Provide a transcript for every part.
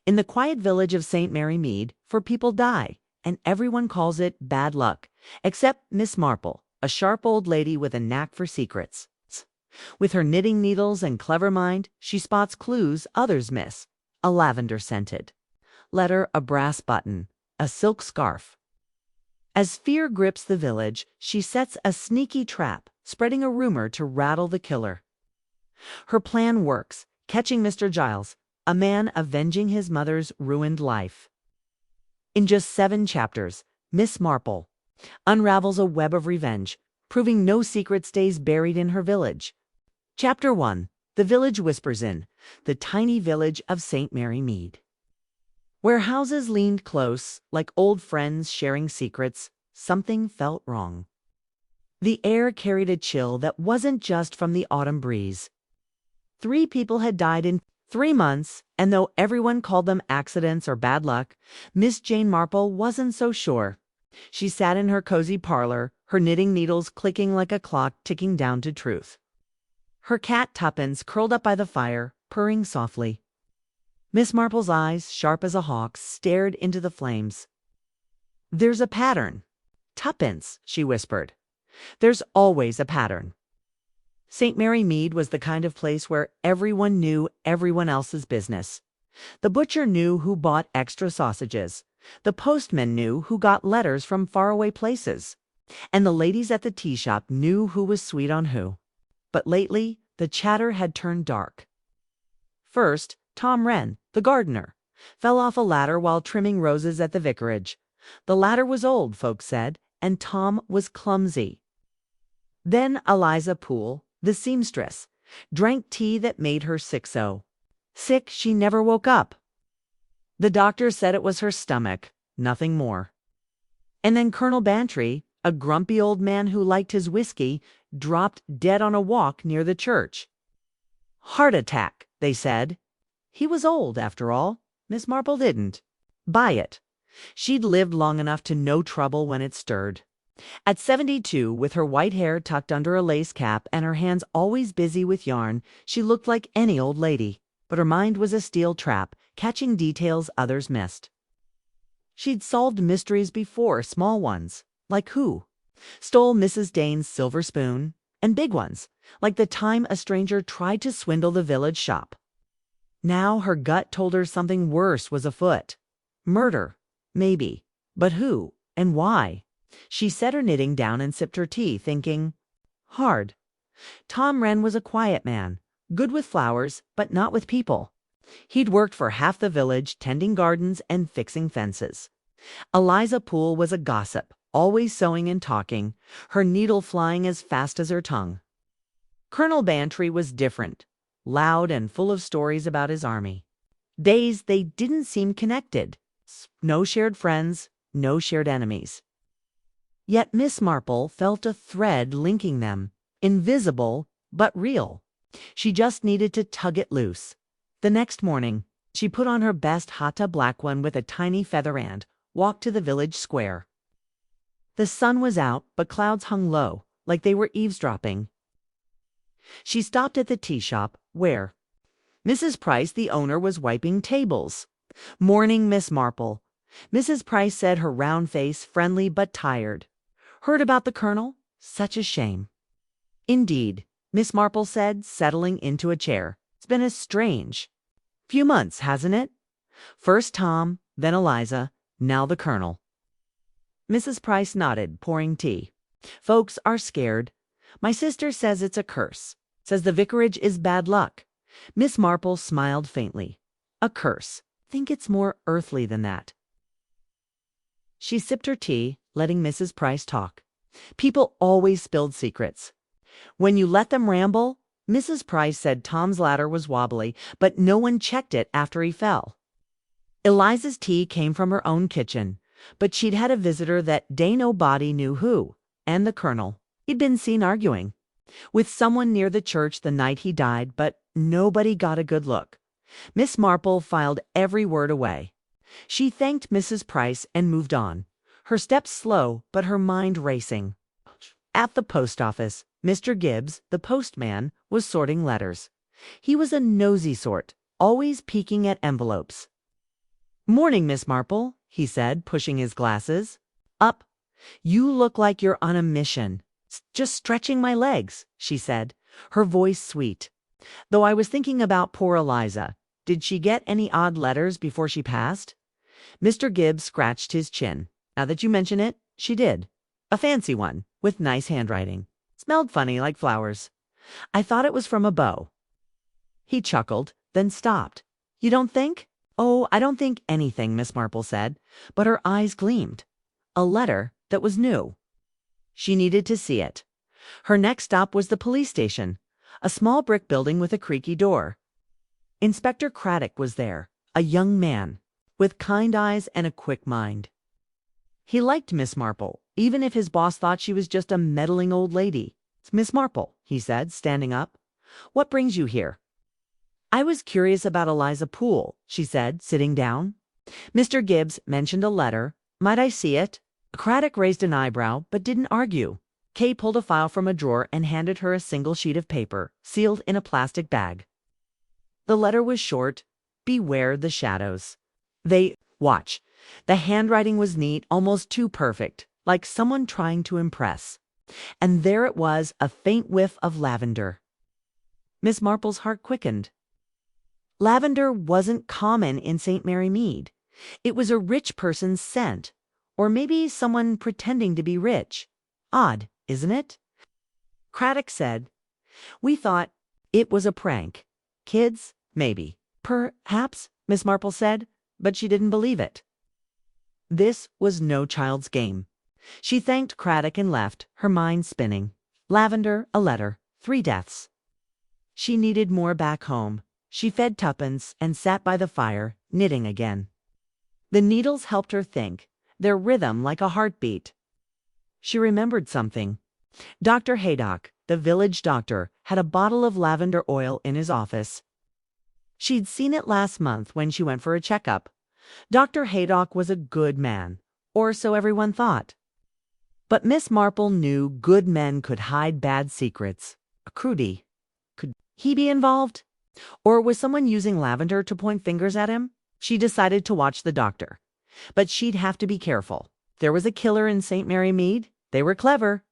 In the quiet village of St. Mary Mead, for people die, and everyone calls it bad luck, except Miss Marple, a sharp old lady with a knack for secrets. With her knitting needles and clever mind, she spots clues others miss. A lavender-scented letter, a brass button, a silk scarf. As fear grips the village, she sets a sneaky trap, spreading a rumor to rattle the killer. Her plan works, catching Mr. Giles, a man avenging his mother's ruined life. In just 7 chapters, Miss Marple unravels a web of revenge, proving no secret stays buried in her village. Chapter 1. The Village Whispers In, the tiny village of St. Mary Mead. Where houses leaned close, like old friends sharing secrets, something felt wrong. The air carried a chill that wasn't just from the autumn breeze. 3 people had died in 3 months, and though everyone called them accidents or bad luck, Miss Jane Marple wasn't so sure. She sat in her cozy parlor, her knitting needles clicking like a clock ticking down to truth. Her cat Tuppence curled up by the fire, purring softly. Miss Marple's eyes, sharp as a hawk's, stared into the flames. "There's a pattern." "Tuppence," she whispered. "There's always a pattern." St. Mary Mead was the kind of place where everyone knew everyone else's business. The butcher knew who bought extra sausages. The postman knew who got letters from faraway places. And the ladies at the tea shop knew who was sweet on who. But lately, the chatter had turned dark. First, Tom Wren, the gardener, fell off a ladder while trimming roses at the vicarage. The ladder was old, folks said, and Tom was clumsy. Then Eliza Poole, the seamstress, drank tea that made her sick so. Sick she never woke up. The doctor said it was her stomach, nothing more. And then Colonel Bantry, a grumpy old man who liked his whiskey, dropped dead on a walk near the church. Heart attack, they said. He was old, after all. Miss Marple didn't buy it. She'd lived long enough to know trouble when it stirred. At 72, with her white hair tucked under a lace cap and her hands always busy with yarn, she looked like any old lady. But her mind was a steel trap, catching details others missed. She'd solved mysteries before, small ones. Like who? Stole Mrs. Dane's silver spoon. And big ones, like the time a stranger tried to swindle the village shop. Now her gut told her something worse was afoot. Murder, maybe. But who and why? She set her knitting down and sipped her tea, thinking. Hard. Tom Wren was a quiet man, good with flowers, but not with people. He'd worked for half the village, tending gardens and fixing fences. Eliza Poole was a gossip, always sewing and talking, her needle flying as fast as her tongue. Colonel Bantry was different, loud and full of stories about his army. Days they didn't seem connected. No shared friends, no shared enemies. Yet Miss Marple felt a thread linking them, invisible but real. She just needed to tug it loose. The next morning, she put on her best hata black one with a tiny feather and walked to the village square. The sun was out, but clouds hung low, like they were eavesdropping. She stopped at the tea shop, where Mrs. Price, the owner, was wiping tables. Morning, Miss Marple. Mrs. Price said, her round face friendly but tired. Heard about the colonel? Such a shame. Indeed, Miss Marple said, settling into a chair. It's been a strange few months, hasn't it? First Tom, then Eliza, now the colonel. Mrs. Price nodded, pouring tea. Folks are scared. My sister says it's a curse. Says the vicarage is bad luck. Miss Marple smiled faintly. A curse. Think it's more earthly than that. She sipped her tea, letting Mrs. Price talk. People always spilled secrets. When you let them ramble, Mrs. Price said Tom's ladder was wobbly, but no one checked it after he fell. Eliza's tea came from her own kitchen, but she'd had a visitor that day nobody knew who, and the colonel. He'd been seen arguing with someone near the church the night he died, but nobody got a good look. Miss Marple filed every word away. She thanked Mrs. Price and moved on, her steps slow but her mind racing. At the post office, Mr. Gibbs, the postman, was sorting letters. He was a nosy sort, always peeking at envelopes. "Morning, Miss Marple," he said, pushing his glasses up. "You look like you're on a mission." "Just stretching my legs," she said, her voice sweet. "Though I was thinking about poor Eliza. Did she get any odd letters before she passed?" Mr. Gibbs scratched his chin. "Now that you mention it, she did. A fancy one, with nice handwriting. Smelled funny, like flowers. I thought it was from a beau." He chuckled, then stopped. "You don't think?" "Oh, I don't think anything," Miss Marple said, but her eyes gleamed. A letter that was new. She needed to see it. Her next stop was the police station, a small brick building with a creaky door. Inspector Craddock was there, a young man, with kind eyes and a quick mind. He liked Miss Marple, even if his boss thought she was just a meddling old lady. "Miss Marple," he said, standing up, "what brings you here?" "I was curious about Eliza Poole," she said, sitting down. "Mr. Gibbs mentioned a letter. Might I see it?" Craddock raised an eyebrow, but didn't argue. Kay pulled a file from a drawer and handed her a single sheet of paper, sealed in a plastic bag. The letter was short. "Beware the shadows." Watch. The handwriting was neat, almost too perfect, like someone trying to impress. And there it was, a faint whiff of lavender. Miss Marple's heart quickened. Lavender wasn't common in St. Mary Mead. It was a rich person's scent, or maybe someone pretending to be rich. Odd, isn't it? Craddock said, "We thought it was a prank. Kids, maybe." "Perhaps," Miss Marple said, but she didn't believe it. This was no child's game. She thanked Craddock and left, her mind spinning. Lavender, a letter, 3 deaths. She needed more back home. She fed Tuppence and sat by the fire, knitting again. The needles helped her think, their rhythm like a heartbeat. She remembered something. Dr. Haydock, the village doctor, had a bottle of lavender oil in his office. She'd seen it last month when she went for a checkup. Dr. Haydock was a good man, or so everyone thought. But Miss Marple knew good men could hide bad secrets. Could he be involved? Or was someone using lavender to point fingers at him? She decided to watch the doctor. But she'd have to be careful. There was a killer in St. Mary Mead. They were clever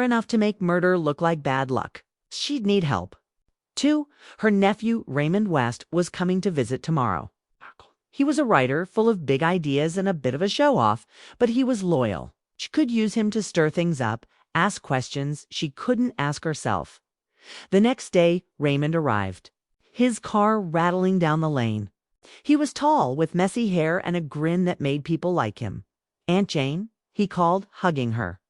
enough to make murder look like bad luck. She'd need help. 2. Her nephew, Raymond West, was coming to visit tomorrow. He was a writer, full of big ideas and a bit of a show-off, but he was loyal. She could use him to stir things up, ask questions she couldn't ask herself. The next day, Raymond arrived, his car rattling down the lane. He was tall, with messy hair and a grin that made people like him. "Aunt Jane," he called, hugging her.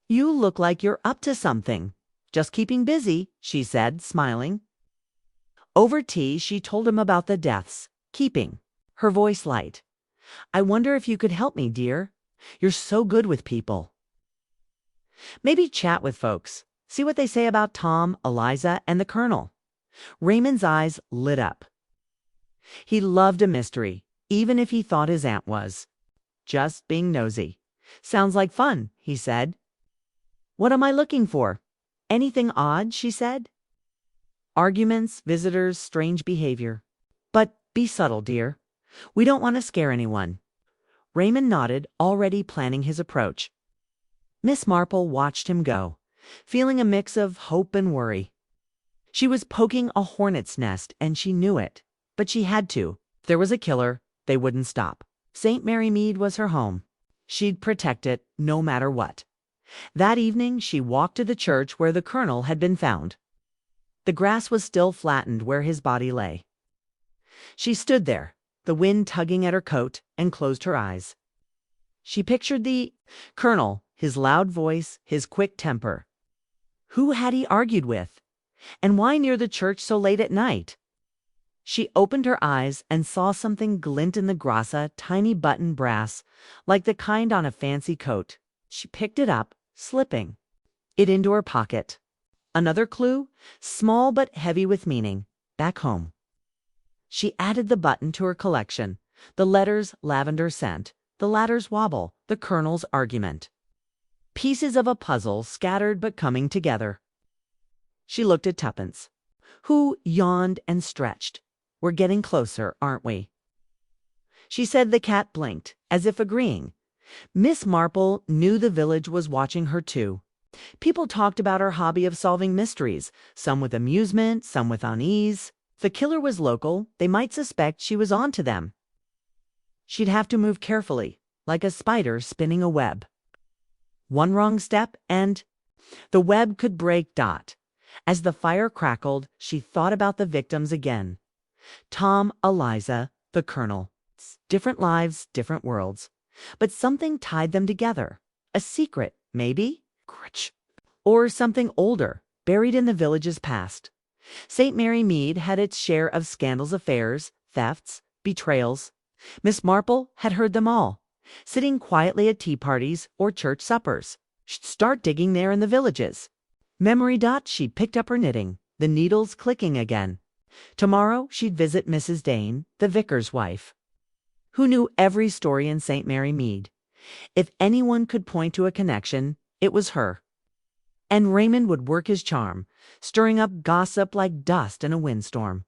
"You look like you're up to something." "Just keeping busy," she said, smiling. Over tea, she told him about the deaths, keeping her voice light. "I wonder if you could help me, dear. You're so good with people. Maybe chat with folks. See what they say about Tom, Eliza, and the Colonel." Raymond's eyes lit up. He loved a mystery, even if he thought his aunt was just being nosy. "Sounds like fun," he said. "What am I looking for?" "Anything odd?" she said. "Arguments, visitors, strange behavior. But be subtle, dear. We don't want to scare anyone." Raymond nodded, already planning his approach. Miss Marple watched him go, feeling a mix of hope and worry. She was poking a hornet's nest, and she knew it. But she had to. If there was a killer, they wouldn't stop. St. Mary Mead was her home. She'd protect it, no matter what. That evening, she walked to the church where the Colonel had been found. The grass was still flattened where his body lay. She stood there, the wind tugging at her coat, and closed her eyes. She pictured the Colonel, his loud voice, his quick temper. Who had he argued with? And why near the church so late at night? She opened her eyes and saw something glint in the grass, tiny button brass, like the kind on a fancy coat. She picked it up, slipping it into her pocket. Another clue, small but heavy with meaning, back home. She added the button to her collection, the letters lavender scent, the ladder's wobble, the Colonel's argument. Pieces of a puzzle scattered but coming together. She looked at Tuppence, who yawned and stretched. "We're getting closer, aren't we?" She said the cat blinked, as if agreeing. Miss Marple knew the village was watching her too. People talked about her hobby of solving mysteries, some with amusement, some with unease. If the killer was local, they might suspect she was onto them. She'd have to move carefully, like a spider spinning a web. One wrong step, and the web could break. As the fire crackled, she thought about the victims again. Tom, Eliza, the Colonel. Different lives, different worlds. But something tied them together. A secret, maybe? Or something older, buried in the village's past. St. Mary Mead had its share of scandals, affairs, thefts, betrayals. Miss Marple had heard them all, sitting quietly at tea parties or church suppers. She'd start digging there in the villages. Memory. She picked up her knitting, the needles clicking again. Tomorrow she'd visit Mrs. Dane, the vicar's wife, who knew every story in St. Mary Mead. If anyone could point to a connection, it was her. And Raymond would work his charm, stirring up gossip like dust in a windstorm.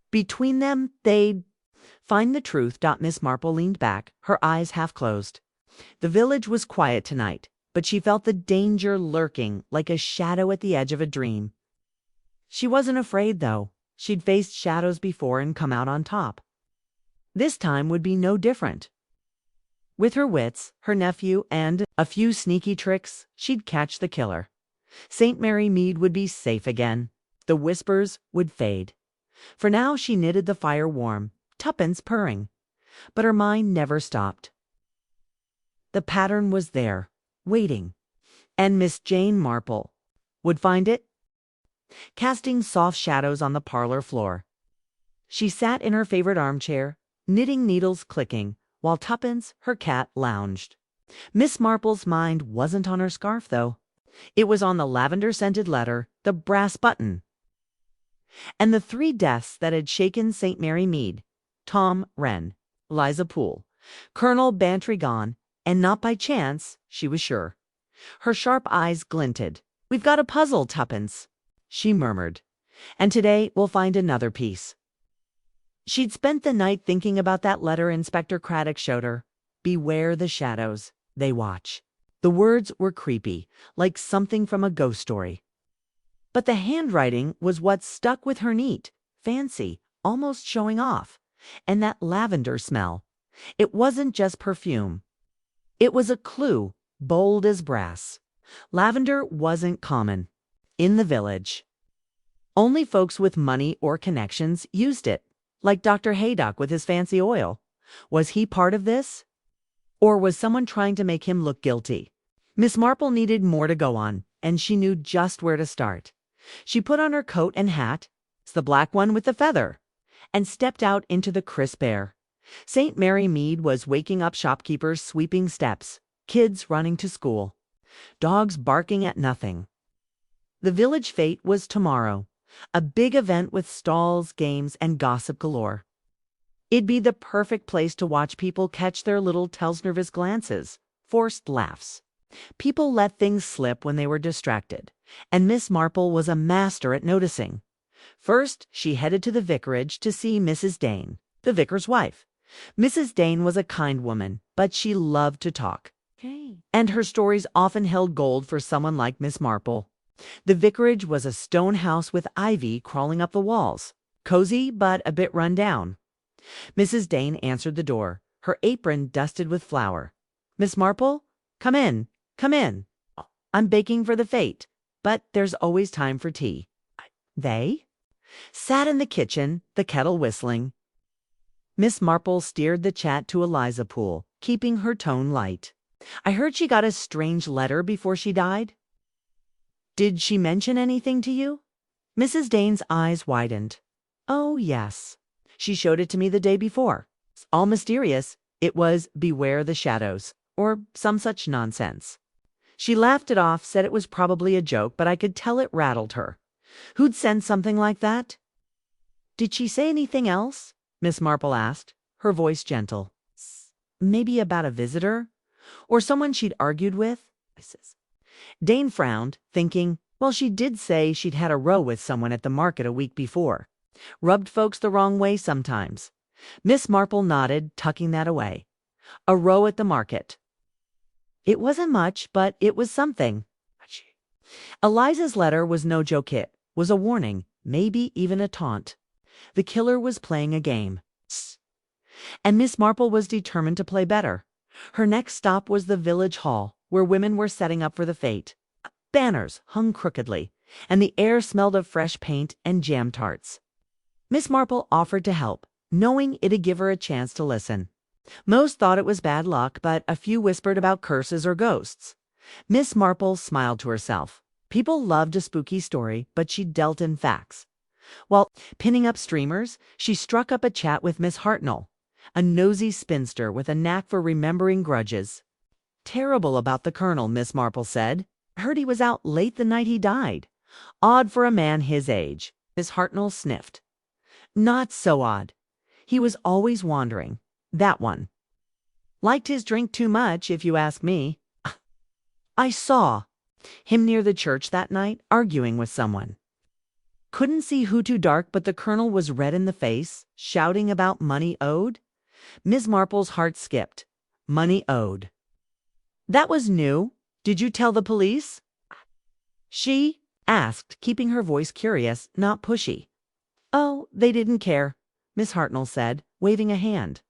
Between them, they'd find the truth. Miss Marple leaned back, her eyes half closed. The village was quiet tonight, but she felt the danger lurking like a shadow at the edge of a dream. She wasn't afraid, though. She'd faced shadows before and come out on top. This time would be no different. With her wits, her nephew, and a few sneaky tricks, she'd catch the killer. St. Mary Mead would be safe again. The whispers would fade. For now she knitted the fire warm, tuppence purring. But her mind never stopped. The pattern was there, waiting. And Miss Jane Marple would find it, casting soft shadows on the parlor floor. She sat in her favorite armchair, knitting needles clicking, while Tuppence, her cat, lounged. Miss Marple's mind wasn't on her scarf, though. It was on the lavender-scented letter, the brass button, and the 3 deaths that had shaken St. Mary Mead: Tom Wren, Eliza Poole, Colonel Bantry gone, and not by chance, she was sure. Her sharp eyes glinted. "We've got a puzzle, Tuppence," she murmured, "and today we'll find another piece." She'd spent the night thinking about that letter Inspector Craddock showed her. "Beware the shadows, they watch." The words were creepy, like something from a ghost story. But the handwriting was what stuck with her. Neat, fancy, almost showing off. And that lavender smell. It wasn't just perfume. It was a clue, bold as brass. Lavender wasn't common in the village. Only folks with money or connections used it, like Dr. Haydock with his fancy oil. Was he part of this? Or was someone trying to make him look guilty? Miss Marple needed more to go on, and she knew just where to start. She put on her coat and hat, the black one with the feather, and stepped out into the crisp air. St. Mary Mead was waking up shopkeepers sweeping steps, kids running to school, dogs barking at nothing. The village fete was tomorrow, a big event with stalls, games, and gossip galore. It'd be the perfect place to watch people catch their little nervous glances, forced laughs. People let things slip when they were distracted, and Miss Marple was a master at noticing. First, she headed to the vicarage to see Mrs. Dane, the vicar's wife. Mrs. Dane was a kind woman, but she loved to talk. And her stories often held gold for someone like Miss Marple. The vicarage was a stone house with ivy crawling up the walls, cozy but a bit run down. Mrs. Dane answered the door, her apron dusted with flour. "Miss Marple, come in, come in. I'm baking for the fete, but there's always time for tea." They sat in the kitchen, the kettle whistling. Miss Marple steered the chat to Eliza Poole, keeping her tone light. "I heard she got a strange letter before she died. Did she mention anything to you?" Mrs. Dane's eyes widened. "Oh, yes. She showed it to me the day before. All mysterious. It was 'Beware the shadows,' or some such nonsense. She laughed it off, said it was probably a joke, but I could tell it rattled her. Who'd send something like that?" "Did she say anything else?" Miss Marple asked, her voice gentle. "Maybe about a visitor? Or someone she'd argued with?" Dane frowned, thinking, well, she did say she'd had a row with someone at the market a week before. Rubbed folks the wrong way sometimes. Miss Marple nodded, tucking that away. A row at the market. It wasn't much, but it was something. Eliza's letter was no joke. It was a warning, maybe even a taunt. The killer was playing a game. And Miss Marple was determined to play better. Her next stop was the village hall, where women were setting up for the fete. Banners hung crookedly, and the air smelled of fresh paint and jam tarts. Miss Marple offered to help, knowing it'd give her a chance to listen. Most thought it was bad luck, but a few whispered about curses or ghosts. Miss Marple smiled to herself. People loved a spooky story, but she dealt in facts. While pinning up streamers, she struck up a chat with Miss Hartnell, a nosy spinster with a knack for remembering grudges. Terrible about the colonel, Miss Marple said. Heard he was out late the night he died. Odd for a man his age. Miss Hartnell sniffed. Not so odd. He was always wandering. That one. Liked his drink too much, if you ask me. I saw him near the church that night, arguing with someone. Couldn't see who too dark, but the colonel was red in the face, shouting about money owed. Miss Marple's heart skipped. Money owed. That was new. Did you tell the police? She asked, keeping her voice curious, not pushy. Oh, they didn't care, Miss Hartnell said, waving a hand.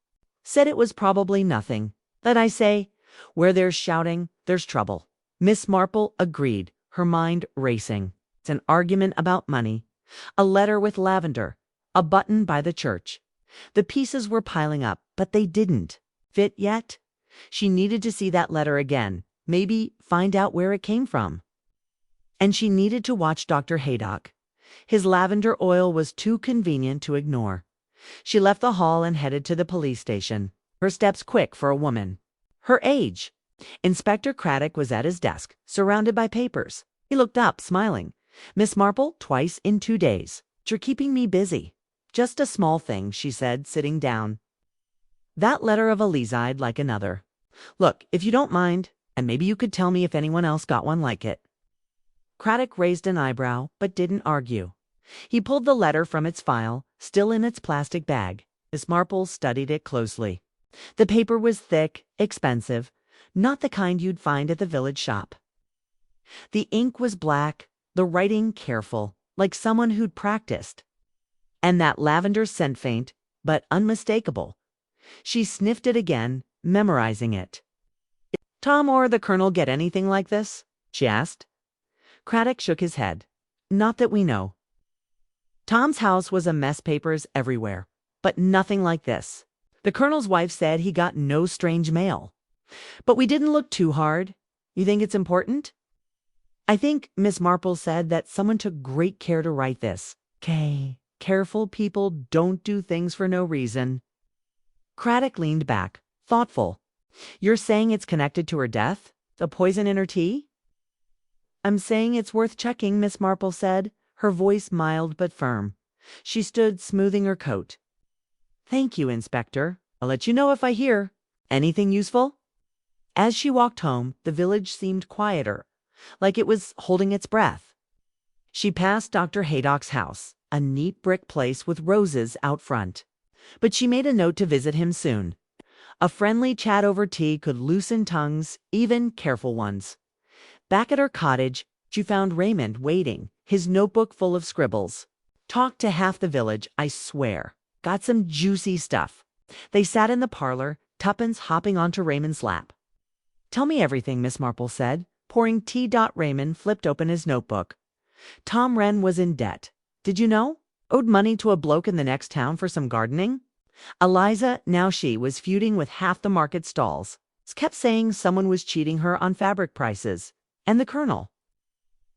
Said it was probably nothing. That I say, where there's shouting, there's trouble. Miss Marple agreed, her mind racing. It's an argument about money. A letter with lavender. A button by the church. The pieces were piling up, but they didn't fit yet. She needed to see that letter again, maybe find out where it came from. And she needed to watch Dr. Haydock. His lavender oil was too convenient to ignore. She left the hall and headed to the police station, her steps quick for a woman. Her age. Inspector Craddock was at his desk, surrounded by papers. He looked up, smiling. Miss Marple, twice in 2 days. You're keeping me busy. Just a small thing, she said, sitting down. That letter of Eliza, like another. Look, if you don't mind, and maybe you could tell me if anyone else got one like it. Craddock raised an eyebrow, but didn't argue. He pulled the letter from its file, still in its plastic bag. Miss Marple studied it closely. The paper was thick, expensive, not the kind you'd find at the village shop. The ink was black, the writing careful, like someone who'd practiced. And that lavender scent faint, but unmistakable. She sniffed it again, memorizing it. Tom or the colonel get anything like this? She asked. Craddock shook his head. Not that we know. Tom's house was a mess, papers everywhere, but nothing like this. The colonel's wife said he got no strange mail. But we didn't look too hard. You think it's important? I think Miss Marple said that someone took great care to write this. Careful people don't do things for no reason. Craddock leaned back, thoughtful. You're saying it's connected to her death? The poison in her tea? I'm saying it's worth checking, Miss Marple said, her voice mild but firm. She stood smoothing her coat. Thank you, Inspector. I'll let you know if I hear. Anything useful? As she walked home, the village seemed quieter, like it was holding its breath. She passed Dr. Haydock's house, a neat brick place with roses out front. But she made a note to visit him soon. A friendly chat over tea could loosen tongues, even careful ones. Back at her cottage, she found Raymond waiting, his notebook full of scribbles. Talked to half the village, I swear. Got some juicy stuff. They sat in the parlor, Tuppence hopping onto Raymond's lap. Tell me everything, Miss Marple said, pouring tea. Raymond flipped open his notebook. Tom Wren was in debt. Did you know? Owed money to a bloke in the next town for some gardening. Eliza, now she, was feuding with half the market stalls. Kept saying someone was cheating her on fabric prices. And the colonel.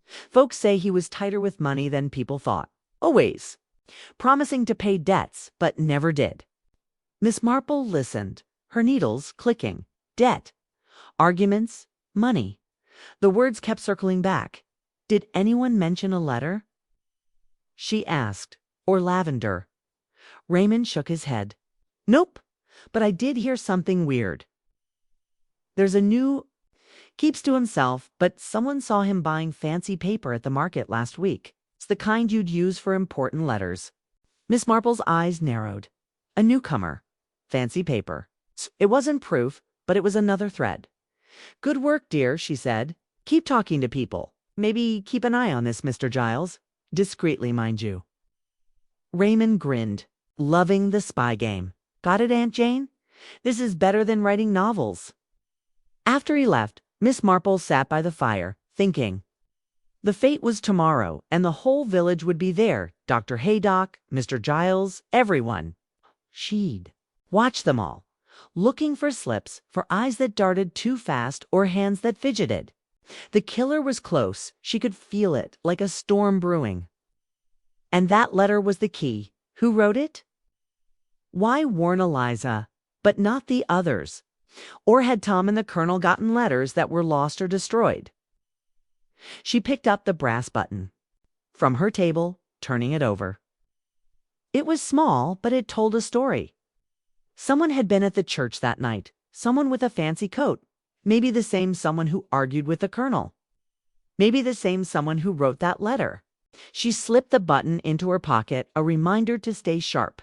Folks say he was tighter with money than people thought. Always. Promising to pay debts, but never did. Miss Marple listened, her needles clicking. Debt. Arguments. Money. The words kept circling back. Did anyone mention a letter? She asked. Or lavender. Raymond shook his head. Nope, but I did hear something weird. There's a new... Keeps to himself, but someone saw him buying fancy paper at the market last week. It's the kind you'd use for important letters. Miss Marple's eyes narrowed. A newcomer. Fancy paper. It wasn't proof, but it was another thread. "Good work, dear," she said. "Keep talking to people. Maybe keep an eye on this Mr. Giles. Discreetly, mind you." Raymond grinned, loving the spy game. "Got it, Aunt Jane? This is better than writing novels." After he left, Miss Marple sat by the fire, thinking. The fate was tomorrow, and the whole village would be there. Dr. Haydock, Mr. Giles, everyone. She'd watch them all, looking for slips, for eyes that darted too fast or hands that fidgeted. The killer was close. She could feel it, like a storm brewing. And that letter was the key. Who wrote it? Why warn Eliza, but not the others? Or had Tom and the Colonel gotten letters that were lost or destroyed? She picked up the brass button from her table, turning it over. It was small, but it told a story. Someone had been at the church that night, someone with a fancy coat, maybe the same someone who argued with the Colonel, maybe the same someone who wrote that letter. She slipped the button into her pocket, a reminder to stay sharp.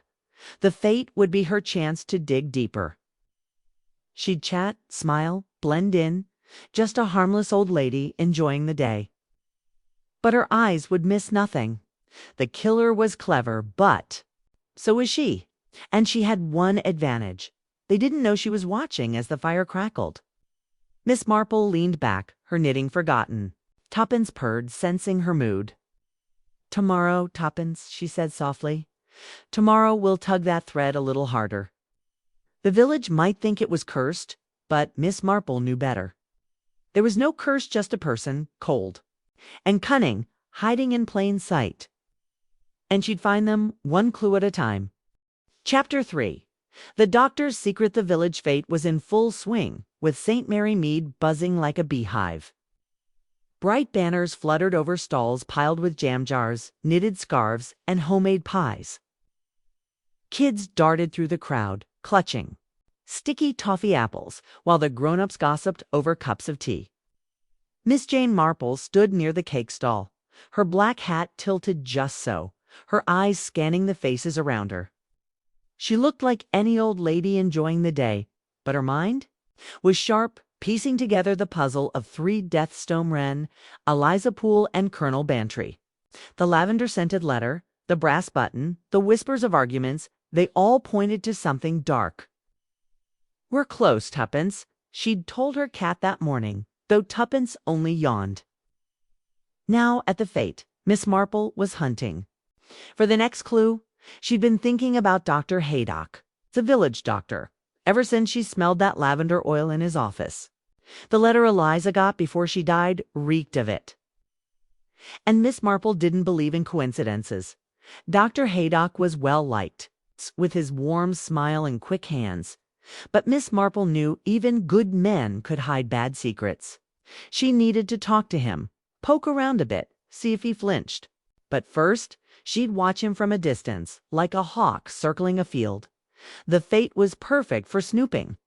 The fate would be her chance to dig deeper. She'd chat, smile, blend in, just a harmless old lady enjoying the day. But her eyes would miss nothing. The killer was clever, but so was she. And she had one advantage. They didn't know she was watching as the fire crackled. Miss Marple leaned back, her knitting forgotten. Tuppence purred, sensing her mood. "Tomorrow, Tuppence," she said softly. "Tomorrow we'll tug that thread a little harder." The village might think it was cursed, but Miss Marple knew better. There was no curse, just a person, cold and cunning, hiding in plain sight. And she'd find them one clue at a time. Chapter 3. The doctor's secret. The village fete was in full swing, with St. Mary Mead buzzing like a beehive. Bright banners fluttered over stalls piled with jam jars, knitted scarves, and homemade pies. Kids darted through the crowd, clutching sticky toffee apples, while the grown-ups gossiped over cups of tea. Miss Jane Marple stood near the cake stall, her black hat tilted just so, her eyes scanning the faces around her. She looked like any old lady enjoying the day, but her mind was sharp, piecing together the puzzle of 3 Deathstone Wren, Eliza Poole, and Colonel Bantry. The lavender-scented letter, the brass button, the whispers of arguments, they all pointed to something dark. "We're close, Tuppence," she'd told her cat that morning, though Tuppence only yawned. Now, at the fete, Miss Marple was hunting. For the next clue, she'd been thinking about Dr. Haydock, the village doctor, ever since she smelled that lavender oil in his office. The letter Eliza got before she died reeked of it. And Miss Marple didn't believe in coincidences. Dr. Haydock was well liked, with his warm smile and quick hands. But Miss Marple knew even good men could hide bad secrets. She needed to talk to him, poke around a bit, see if he flinched. But first, she'd watch him from a distance, like a hawk circling a field. The fete was perfect for snooping.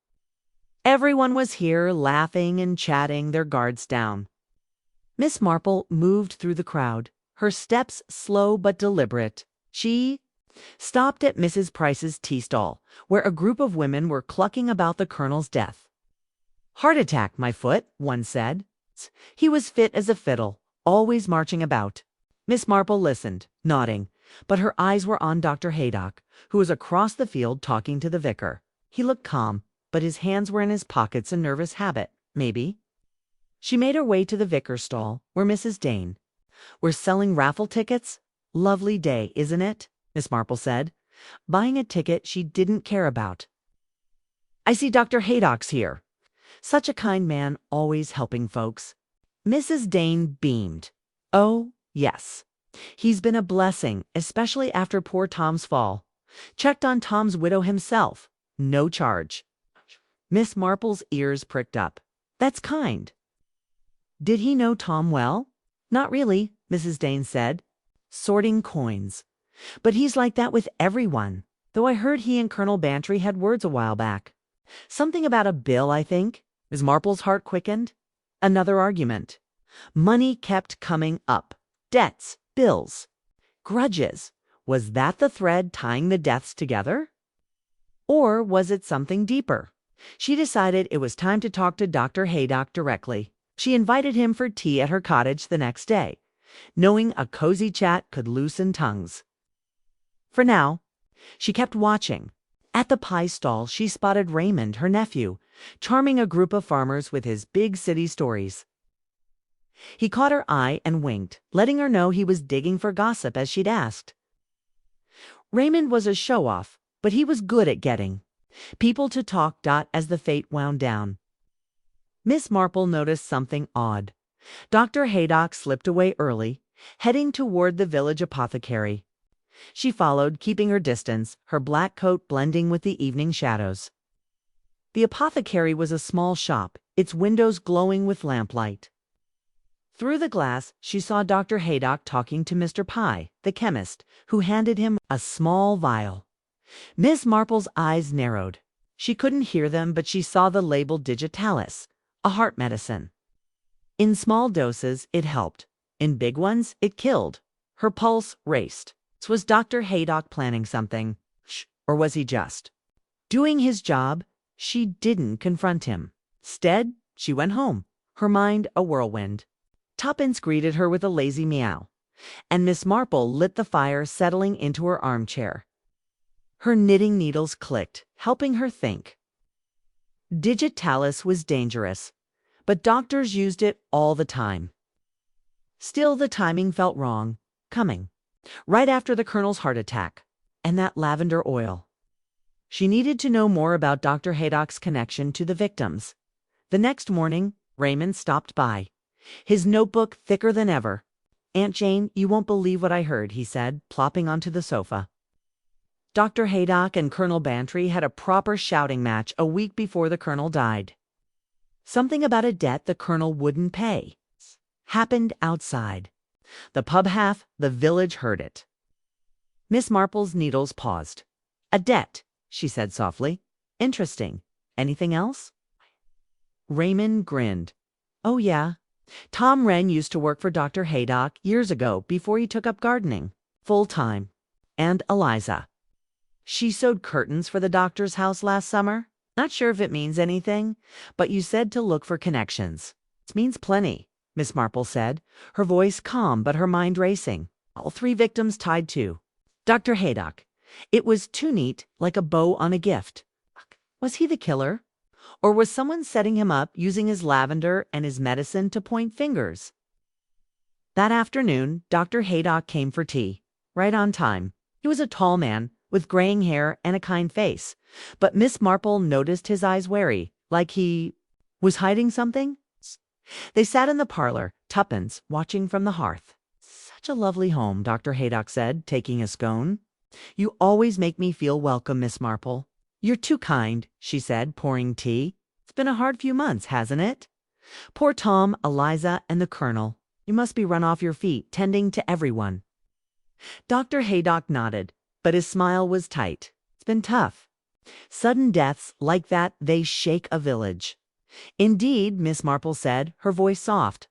Everyone was here, laughing and chatting, their guards down. Miss Marple moved through the crowd, her steps slow but deliberate. She stopped at Mrs. Price's tea stall, where a group of women were clucking about the Colonel's death. "Heart attack, my foot," one said. He was fit as a fiddle, always marching about. Miss Marple listened, nodding, but her eyes were on Dr. Haydock, who was across the field talking to the vicar. He looked calm, but his hands were in his pockets, a nervous habit, maybe. She made her way to the vicar's stall, where Mrs. Dane were selling raffle tickets. "Lovely day, isn't it?" Miss Marple said, buying a ticket she didn't care about. "I see Dr. Haydock's here. Such a kind man, always helping folks." Mrs. Dane beamed. "Oh, yes. He's been a blessing, especially after poor Tom's fall. Checked on Tom's widow himself. No charge." Miss Marple's ears pricked up. "That's kind." "Did he know Tom well?" "Not really," Mrs. Dane said, sorting coins. "But he's like that with everyone, though I heard he and Colonel Bantry had words a while back. Something about a bill, I think." Miss Marple's heart quickened. Another argument. Money kept coming up. Debts, bills, grudges. Was that the thread tying the deaths together? Or was it something deeper? She decided it was time to talk to Dr. Haydock directly. She invited him for tea at her cottage the next day, knowing a cozy chat could loosen tongues. For now, she kept watching. At the pie stall, she spotted Raymond, her nephew, charming a group of farmers with his big city stories. He caught her eye and winked, letting her know he was digging for gossip as she'd asked. Raymond was a show-off, but he was good at getting people to talk. As the fete wound down, Miss Marple noticed something odd. Dr. Haydock slipped away early, heading toward the village apothecary. She followed, keeping her distance, her black coat blending with the evening shadows. The apothecary was a small shop, its windows glowing with lamplight. Through the glass, she saw Dr. Haydock talking to Mr. Pye, the chemist, who handed him a small vial. Miss Marple's eyes narrowed. She couldn't hear them, but she saw the label digitalis, a heart medicine. In small doses, it helped. In big ones, it killed. Her pulse raced. Was Dr. Haydock planning something? Or was he just doing his job? She didn't confront him. Instead, she went home, her mind a whirlwind. Tuppence greeted her with a lazy meow, and Miss Marple lit the fire, settling into her armchair. Her knitting needles clicked, helping her think. Digitalis was dangerous, but doctors used it all the time. Still, the timing felt wrong, coming right after the Colonel's heart attack, and that lavender oil. She needed to know more about Dr. Haydock's connection to the victims. The next morning, Raymond stopped by, his notebook thicker than ever. "Aunt Jane, you won't believe what I heard," he said, plopping onto the sofa. Dr. Haydock and Colonel Bantry had a proper shouting match a week before the Colonel died. Something about a debt the Colonel wouldn't pay happened outside. The pub half, the village heard it. Miss Marple's needles paused. "A debt," she said softly. "Interesting. Anything else?" Raymond grinned. "Oh, yeah. Tom Wren used to work for Dr. Haydock years ago before he took up gardening, full-time. And Eliza. She sewed curtains for the doctor's house last summer. Not sure if it means anything, but you said to look for connections." "It means plenty," Miss Marple said, her voice calm but her mind racing. "All 3 victims tied to Dr. Haydock. It was too neat, like a bow on a gift. Was he the killer? Or was someone setting him up, using his lavender and his medicine to point fingers?" That afternoon, Dr. Haydock came for tea, right on time. He was a tall man, with graying hair and a kind face, but Miss Marple noticed his eyes wary, like he was hiding something. They sat in the parlor, Tuppence watching from the hearth. "Such a lovely home," Dr. Haydock said, taking a scone. "You always make me feel welcome, Miss Marple." "You're too kind," she said, pouring tea. "It's been a hard few months, hasn't it? Poor Tom, Eliza, and the Colonel. You must be run off your feet, tending to everyone." Dr. Haydock nodded, but his smile was tight. "It's been tough. Sudden deaths like that, they shake a village." "Indeed," Miss Marple said, her voice soft.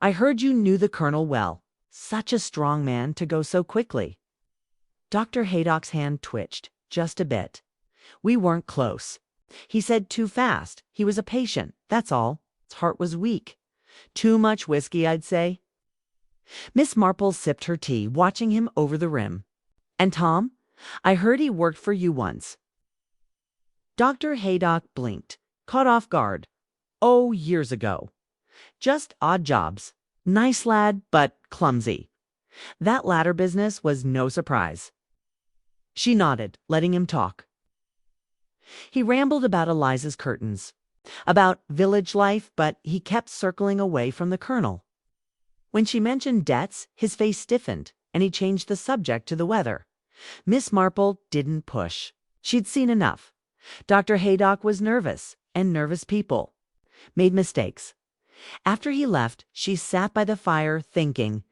"I heard you knew the Colonel well. Such a strong man to go so quickly." Dr. Haydock's hand twitched, just a bit. "We weren't close. He said too fast. He was a patient, that's all. His heart was weak. Too much whiskey, I'd say." Miss Marple sipped her tea, watching him over the rim. "And Tom? I heard he worked for you once." Dr. Haydock blinked, caught off guard. "Oh, years ago. Just odd jobs. Nice lad, but clumsy. That latter business was no surprise." She nodded, letting him talk. He rambled about Eliza's curtains, about village life, but he kept circling away from the Colonel. When she mentioned debts, his face stiffened, and he changed the subject to the weather. Miss Marple didn't push. She'd seen enough. Dr. Haydock was nervous, and nervous people made mistakes. After he left, she sat by the fire thinking.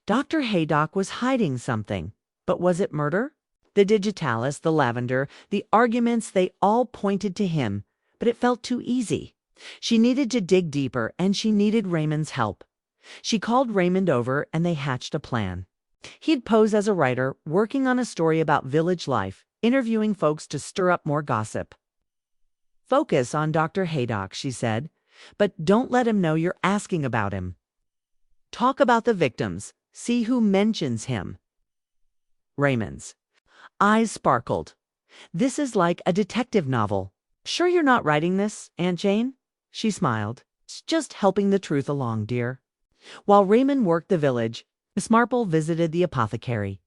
Dr. Haydock was hiding something. But was it murder? The digitalis, the lavender, the arguments, they all pointed to him. But it felt too easy. She needed to dig deeper, and she needed Raymond's help. She called Raymond over, and they hatched a plan. He'd pose as a writer, working on a story about village life, interviewing folks to stir up more gossip. Focus on Dr. Haydock, she said, but don't let him know you're asking about him. Talk about the victims. See who mentions him. Raymond's eyes sparkled. This is like a detective novel. Sure you're not writing this, Aunt Jane? She smiled. It's just helping the truth along, dear. While Raymond worked the village, Miss Marple visited the apothecary.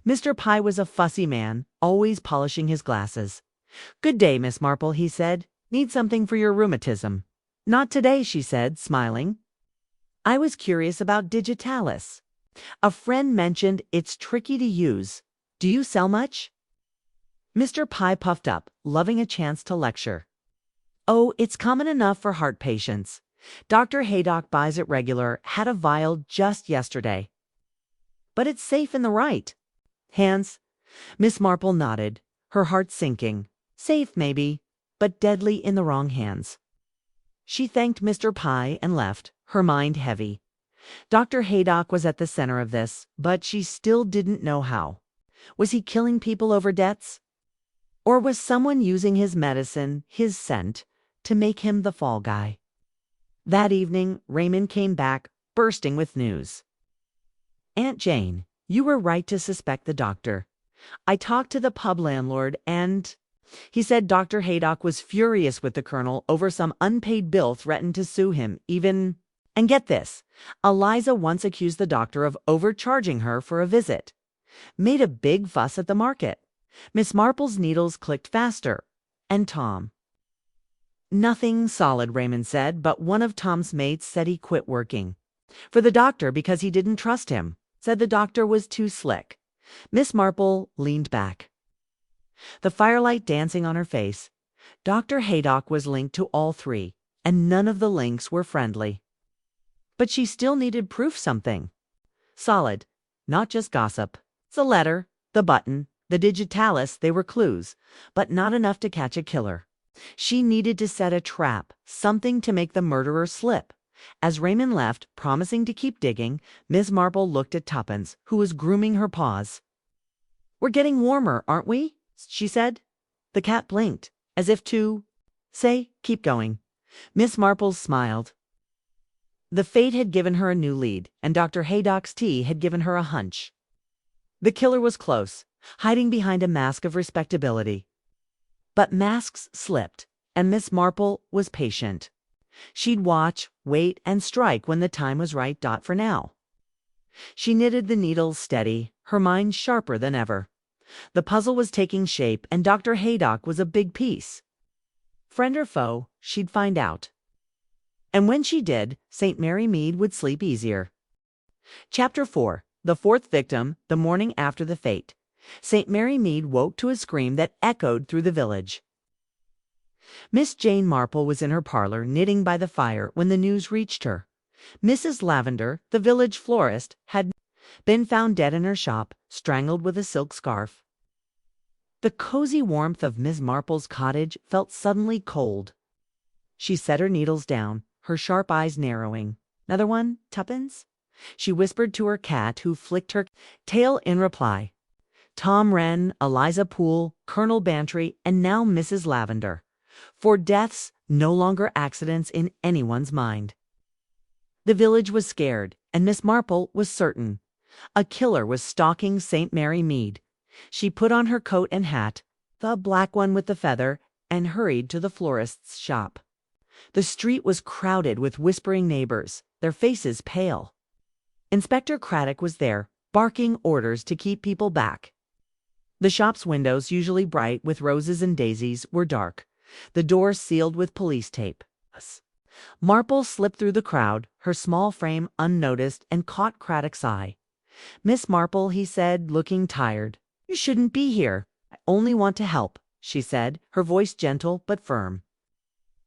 Mr. Pye was a fussy man, always polishing his glasses. Good day, Miss Marple, he said. Need something for your rheumatism? Not today, she said, smiling. I was curious about digitalis. A friend mentioned it's tricky to use. Do you sell much? Mr. Pye puffed up, loving a chance to lecture. Oh, it's common enough for heart patients. Dr. Haydock buys it regular, had a vial just yesterday. But it's safe in the right hands. Miss Marple nodded, her heart sinking. Safe, maybe, but deadly in the wrong hands. She thanked Mr. Pye and left, her mind heavy. Dr. Haydock was at the center of this, but she still didn't know how. Was he killing people over debts? Or was someone using his medicine, his scent, to make him the fall guy? That evening, Raymond came back, bursting with news. Aunt Jane, you were right to suspect the doctor. I talked to the pub landlord and he said Dr. Haydock was furious with the colonel over some unpaid bill, threatened to sue him, even... And get this, Eliza once accused the doctor of overcharging her for a visit. Made a big fuss at the market. Miss Marple's needles clicked faster. And Tom. Nothing solid, Raymond said, but one of Tom's mates said he quit working for the doctor because he didn't trust him. Said the doctor was too slick. Miss Marple leaned back, the firelight dancing on her face. Dr. Haydock was linked to all three, and none of the links were friendly. But she still needed proof, something solid, not just gossip. The letter, the button, the digitalis, they were clues, but not enough to catch a killer. She needed to set a trap, something to make the murderer slip. As Raymond left, promising to keep digging, Miss Marple looked at Tuppence, who was grooming her paws. We're getting warmer, aren't we? She said. The cat blinked, as if to say, keep going. Miss Marple smiled. The fate had given her a new lead, and Dr. Haydock's tea had given her a hunch. The killer was close, hiding behind a mask of respectability. But masks slipped, and Miss Marple was patient. She'd watch, wait, and strike when the time was right. For now. She knitted the needles steady, her mind sharper than ever. The puzzle was taking shape, and Dr. Haydock was a big piece. Friend or foe, she'd find out. And when she did, St. Mary Mead would sleep easier. Chapter 4. The fourth victim, the morning after the fate. St. Mary Mead woke to a scream that echoed through the village. Miss Jane Marple was in her parlor knitting by the fire when the news reached her. Mrs. Lavender, the village florist, had been found dead in her shop, strangled with a silk scarf. The cozy warmth of Miss Marple's cottage felt suddenly cold. She set her needles down, her sharp eyes narrowing. Another one, Tuppence? She whispered to her cat, who flicked her tail in reply. Tom Wren, Eliza Poole, Colonel Bantry, and now Mrs. Lavender. For deaths, no longer accidents in anyone's mind. The village was scared, and Miss Marple was certain. A killer was stalking St. Mary Mead. She put on her coat and hat, the black one with the feather, and hurried to the florist's shop. The street was crowded with whispering neighbors, their faces pale. Inspector Craddock was there, barking orders to keep people back. The shop's windows, usually bright with roses and daisies, were dark, the doors sealed with police tape. Marple slipped through the crowd, her small frame unnoticed, and caught Craddock's eye. Miss Marple, he said, looking tired. You shouldn't be here. I only want to help, she said, her voice gentle but firm.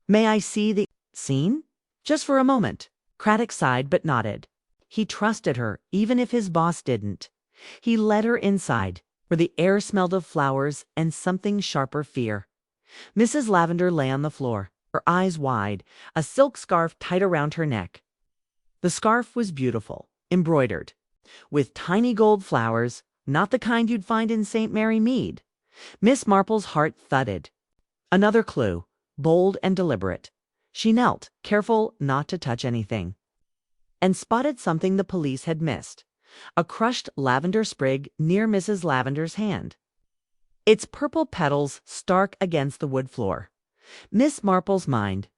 May I see the scene? Just for a moment. Craddock sighed but nodded. He trusted her, even if his boss didn't. He led her inside, where the air smelled of flowers and something sharper, fear. Mrs. Lavender lay on the floor, her eyes wide, a silk scarf tight around her neck. The scarf was beautiful, embroidered, with tiny gold flowers, not the kind you'd find in St. Mary Mead. Miss Marple's heart thudded. Another clue, bold and deliberate. She knelt, careful not to touch anything, and spotted something the police had missed. A crushed lavender sprig near Mrs. Lavender's hand, its purple petals stark against the wood floor. Miss Marple's mind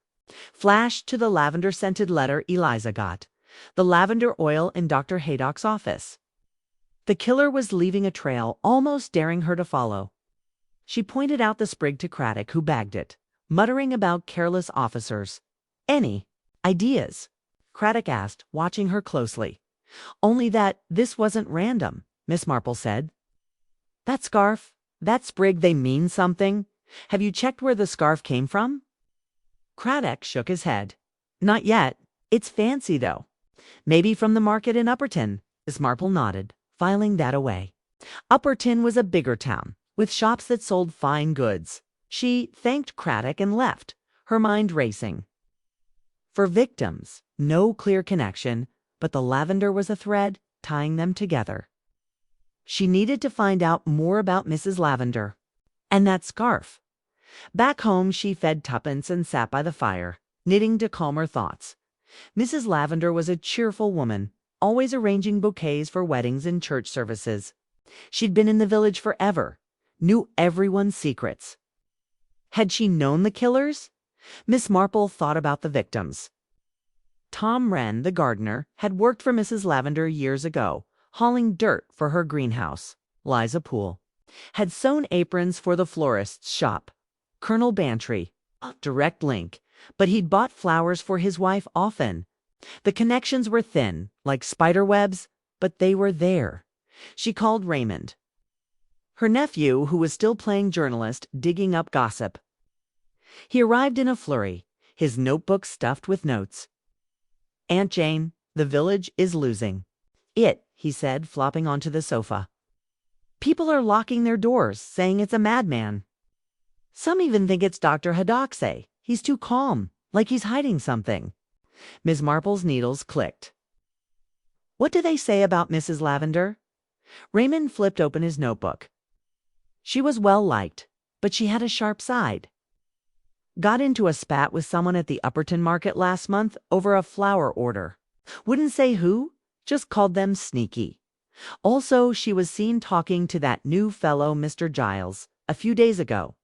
flashed to the lavender-scented letter Eliza got, the lavender oil in Dr. Haydock's office. The killer was leaving a trail, almost daring her to follow. She pointed out the sprig to Craddock, who bagged it, muttering about careless officers. "Any ideas?" Craddock asked, watching her closely. "Only that this wasn't random," Miss Marple said. "That scarf, that sprig, they mean something. Have you checked where the scarf came from?" Craddock shook his head. "Not yet. It's fancy, though. Maybe from the market in Upperton." Miss Marple nodded, filing that away. Upperton was a bigger town, with shops that sold fine goods. She thanked Craddock and left, her mind racing. For victims, no clear connection, but the lavender was a thread tying them together. She needed to find out more about Mrs. Lavender. And that scarf. Back home, she fed tuppence and sat by the fire, knitting to calm her thoughts. Mrs. Lavender was a cheerful woman, always arranging bouquets for weddings and church services. She'd been in the village forever, knew everyone's secrets. Had she known the killers? Miss Marple thought about the victims. Tom Wren, the gardener, had worked for Mrs. Lavender years ago, hauling dirt for her greenhouse. Liza Poole had sewn aprons for the florist's shop. Colonel Bantry, direct link, but he'd bought flowers for his wife often. The connections were thin, like spider webs, but they were there. She called Raymond, her nephew, who was still playing journalist, digging up gossip. He arrived in a flurry, his notebook stuffed with notes. "Aunt Jane, the village is losing it," he said, flopping onto the sofa. "People are locking their doors, saying it's a madman. Some even think it's Dr. Haydock. He's too calm, like he's hiding something." Miss Marple's needles clicked. "What do they say about Mrs. Lavender?" Raymond flipped open his notebook. "She was well liked, but she had a sharp side. Got into a spat with someone at the Upperton market last month over a flower order. Wouldn't say who, just called them sneaky. Also, she was seen talking to that new fellow, Mr. Giles, a few days ago.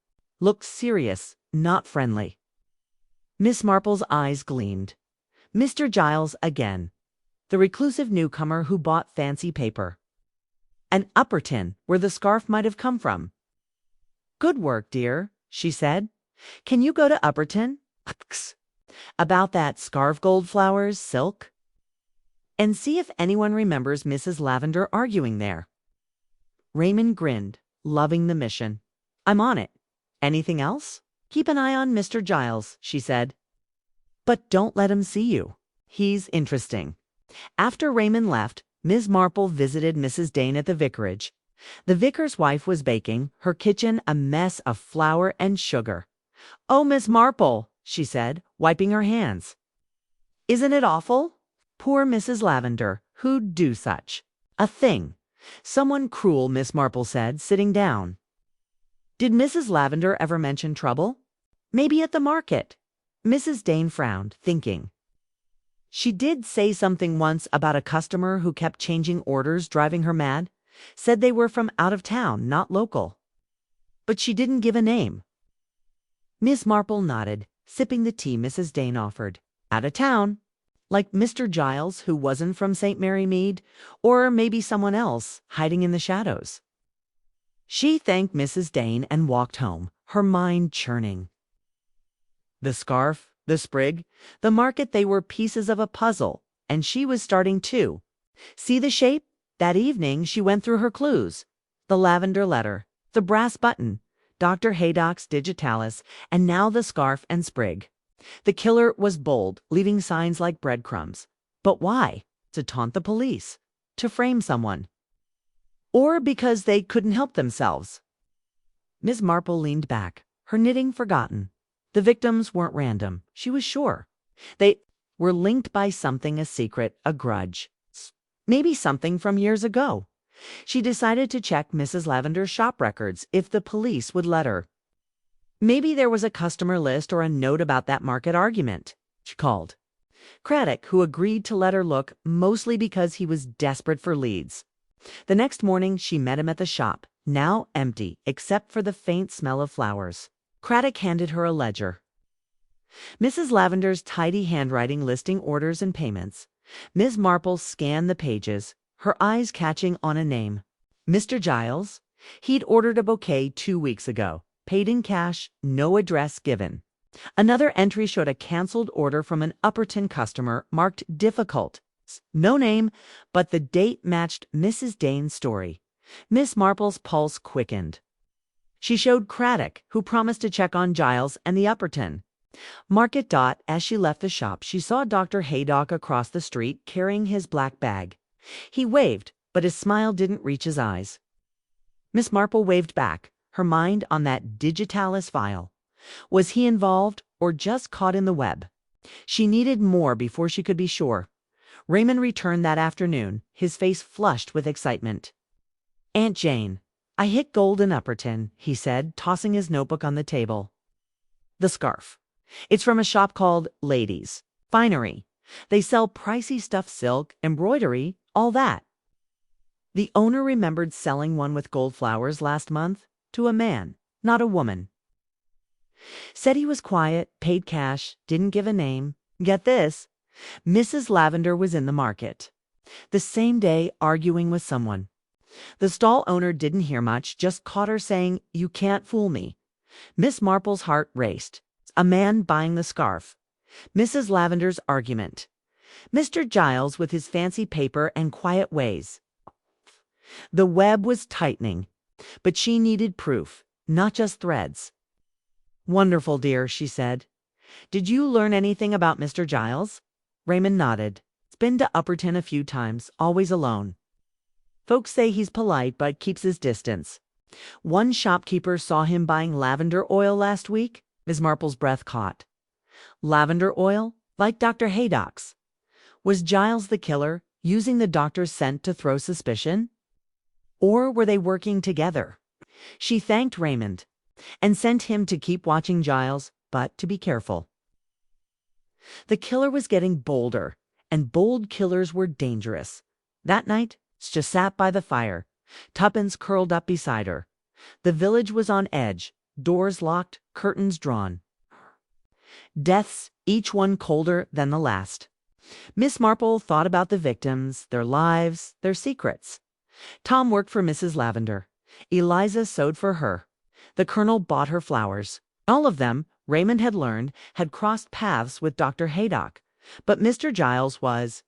Looked serious, not friendly." Miss Marple's eyes gleamed. Mr. Giles again, the reclusive newcomer who bought fancy paper. And Upperton, where the scarf might have come from. "Good work, dear," she said. "Can you go to Upperton? About that scarf, gold flowers, silk? And see if anyone remembers Mrs. Lavender arguing there." Raymond grinned, loving the mission. "I'm on it. Anything else?" "Keep an eye on Mr. Giles," she said. "But don't let him see you. He's interesting." After Raymond left, Miss Marple visited Mrs. Dane at the vicarage. The vicar's wife was baking, her kitchen a mess of flour and sugar. "Oh, Miss Marple," she said, wiping her hands. "Isn't it awful? Poor Mrs. Lavender, who'd do such a thing?" "Someone cruel," Miss Marple said, sitting down. "Did Mrs. Lavender ever mention trouble?" "Maybe at the market." Mrs. Dane frowned, thinking. "She did say something once about a customer who kept changing orders, driving her mad. Said they were from out of town, not local. But she didn't give a name." Miss Marple nodded, sipping the tea Mrs. Dane offered. "Out of town. Like Mr. Giles, who wasn't from St. Mary Mead, or maybe someone else, hiding in the shadows." She thanked Mrs. Dane and walked home, her mind churning. The scarf, the sprig, the market, they were pieces of a puzzle, and she was starting to see the shape. That evening she went through her clues. The lavender letter, the brass button, Dr. Haydock's digitalis, and now the scarf and sprig. The killer was bold, leaving signs like breadcrumbs. But why? To taunt the police? To frame someone? Or because they couldn't help themselves? Miss Marple leaned back, her knitting forgotten. The victims weren't random, she was sure. They were linked by something, a secret, a grudge. Maybe something from years ago. She decided to check Mrs. Lavender's shop records if the police would let her. Maybe there was a customer list or a note about that market argument. She called Craddock, who agreed to let her look, mostly because he was desperate for leads. The next morning, she met him at the shop, now empty except for the faint smell of flowers. Craddock handed her a ledger. Mrs. Lavender's tidy handwriting listing orders and payments. Miss Marple scanned the pages, her eyes catching on a name. Mr. Giles. He'd ordered a bouquet 2 weeks ago. Paid in cash, no address given. Another entry showed a canceled order from an Upperton customer marked difficult. No name, but the date matched Mrs. Dane's story. Miss Marple's pulse quickened. She showed Craddock, who promised to check on Giles and the Upperton. Market dot, as she left the shop, she saw Dr. Haydock across the street carrying his black bag. He waved, but his smile didn't reach his eyes. Miss Marple waved back, her mind on that digitalis file. Was he involved or just caught in the web? She needed more before she could be sure. Raymond returned that afternoon, his face flushed with excitement. "Aunt Jane, I hit gold in Upperton," he said, tossing his notebook on the table. "The scarf. It's from a shop called Ladies. Finery. They sell pricey stuffed silk, embroidery, all that." The owner remembered selling one with gold flowers last month to a man, not a woman. Said he was quiet, paid cash, didn't give a name. Get this. Mrs. Lavender was in the market. The same day, arguing with someone. The stall owner didn't hear much, just caught her saying, "You can't fool me." Miss Marple's heart raced. A man buying the scarf. Mrs. Lavender's argument. Mr. Giles with his fancy paper and quiet ways. The web was tightening, but she needed proof, not just threads. "Wonderful, dear," she said. "Did you learn anything about Mr. Giles?" Raymond nodded. "He's been to Upperton a few times, always alone. Folks say he's polite but keeps his distance. One shopkeeper saw him buying lavender oil last week." Miss Marple's breath caught. Lavender oil? Like Dr. Haydock's. Was Giles the killer, using the doctor's scent to throw suspicion? Or were they working together? She thanked Raymond and sent him to keep watching Giles, but to be careful. The killer was getting bolder, and bold killers were dangerous. That night, she sat by the fire, Tuppence curled up beside her. The village was on edge, doors locked, curtains drawn. Deaths, each one colder than the last. Miss Marple thought about the victims, their lives, their secrets. Tom worked for Mrs. Lavender. Eliza sewed for her. The Colonel bought her flowers. All of them, Raymond had learned, had crossed paths with Dr. Haydock. But Mr. Giles was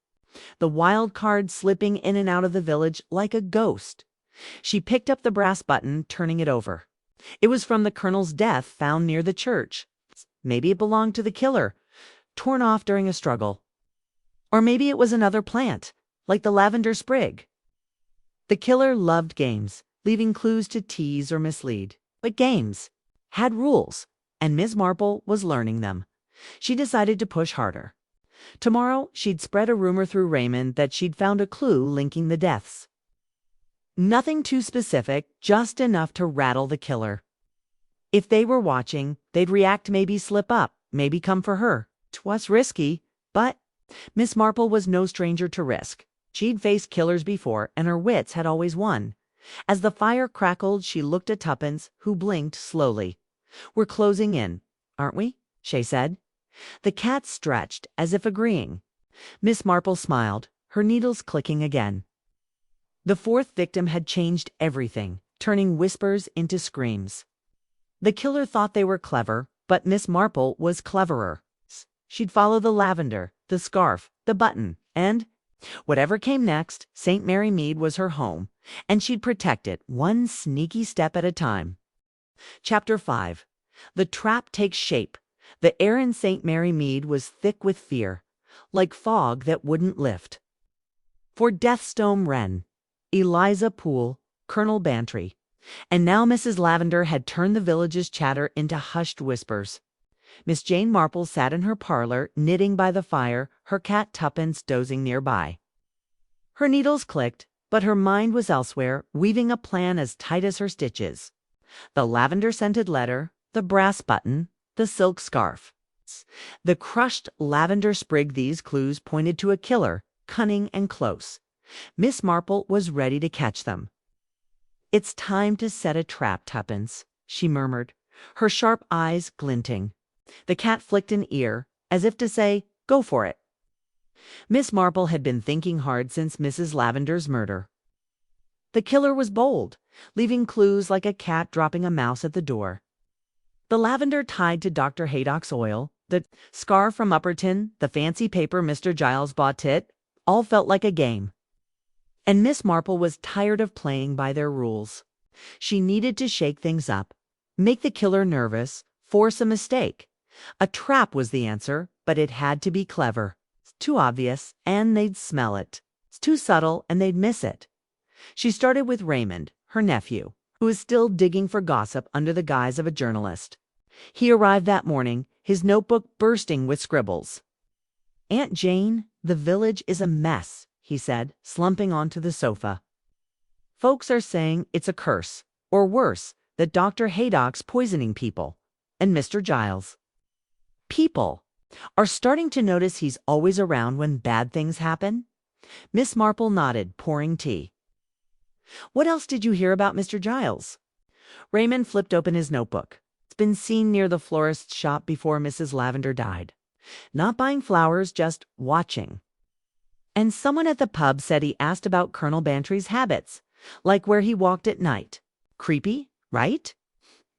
the wild card slipping in and out of the village like a ghost. She picked up the brass button, turning it over. It was from the Colonel's death found near the church. Maybe it belonged to the killer, torn off during a struggle. Or maybe it was another plant, like the lavender sprig. The killer loved games, leaving clues to tease or mislead. But games had rules, and Miss Marple was learning them. She decided to push harder. Tomorrow, she'd spread a rumor through Raymond that she'd found a clue linking the deaths. Nothing too specific, just enough to rattle the killer. If they were watching, they'd react, maybe slip up, maybe come for her. 'Twas risky, but Miss Marple was no stranger to risk. She'd faced killers before, and her wits had always won. As the fire crackled, she looked at Tuppence, who blinked slowly. "We're closing in, aren't we?" she said. The cat stretched, as if agreeing. Miss Marple smiled, her needles clicking again. The fourth victim had changed everything, turning whispers into screams. The killer thought they were clever, but Miss Marple was cleverer. She'd follow the lavender, the scarf, the button, and whatever came next, St. Mary Mead was her home, and she'd protect it one sneaky step at a time. Chapter 5. The trap takes shape. The air in St. Mary Mead was thick with fear, like fog that wouldn't lift. For Deathstone Wren, Eliza Poole, Colonel Bantry, and now Mrs. Lavender had turned the village's chatter into hushed whispers. Miss Jane Marple sat in her parlor, knitting by the fire, her cat Tuppence dozing nearby. Her needles clicked, But her mind was elsewhere, weaving a plan as tight as her stitches. The lavender-scented letter, the brass button, the silk scarf. The crushed lavender sprig. These clues pointed to a killer, cunning and close. Miss Marple was ready to catch them. "It's time to set a trap, Tuppence," she murmured, her sharp eyes glinting. The cat flicked an ear, as if to say, "Go for it." Miss Marple had been thinking hard since Mrs. Lavender's murder. The killer was bold, leaving clues like a cat dropping a mouse at the door. The lavender tied to Dr. Haydock's oil, the scarf from Upperton, the fancy paper Mr. Giles bought it, all felt like a game. And Miss Marple was tired of playing by their rules. She needed to shake things up, make the killer nervous, force a mistake. A trap was the answer, but it had to be clever. It's too obvious, and they'd smell it. It's too subtle, and they'd miss it. She started with Raymond, her nephew, who was still digging for gossip under the guise of a journalist. He arrived that morning, his notebook bursting with scribbles. "Aunt Jane, the village is a mess," he said, slumping onto the sofa. "Folks are saying it's a curse, or worse, that Dr. Haydock's poisoning people, and Mr. Giles. People are starting to notice he's always around when bad things happen." Miss Marple nodded, pouring tea. "What else did you hear about Mr. Giles?" Raymond flipped open his notebook. "It's been seen near the florist's shop before Mrs. Lavender died. Not buying flowers, just watching. And someone at the pub said he asked about Colonel Bantry's habits, like where he walked at night. Creepy, right?"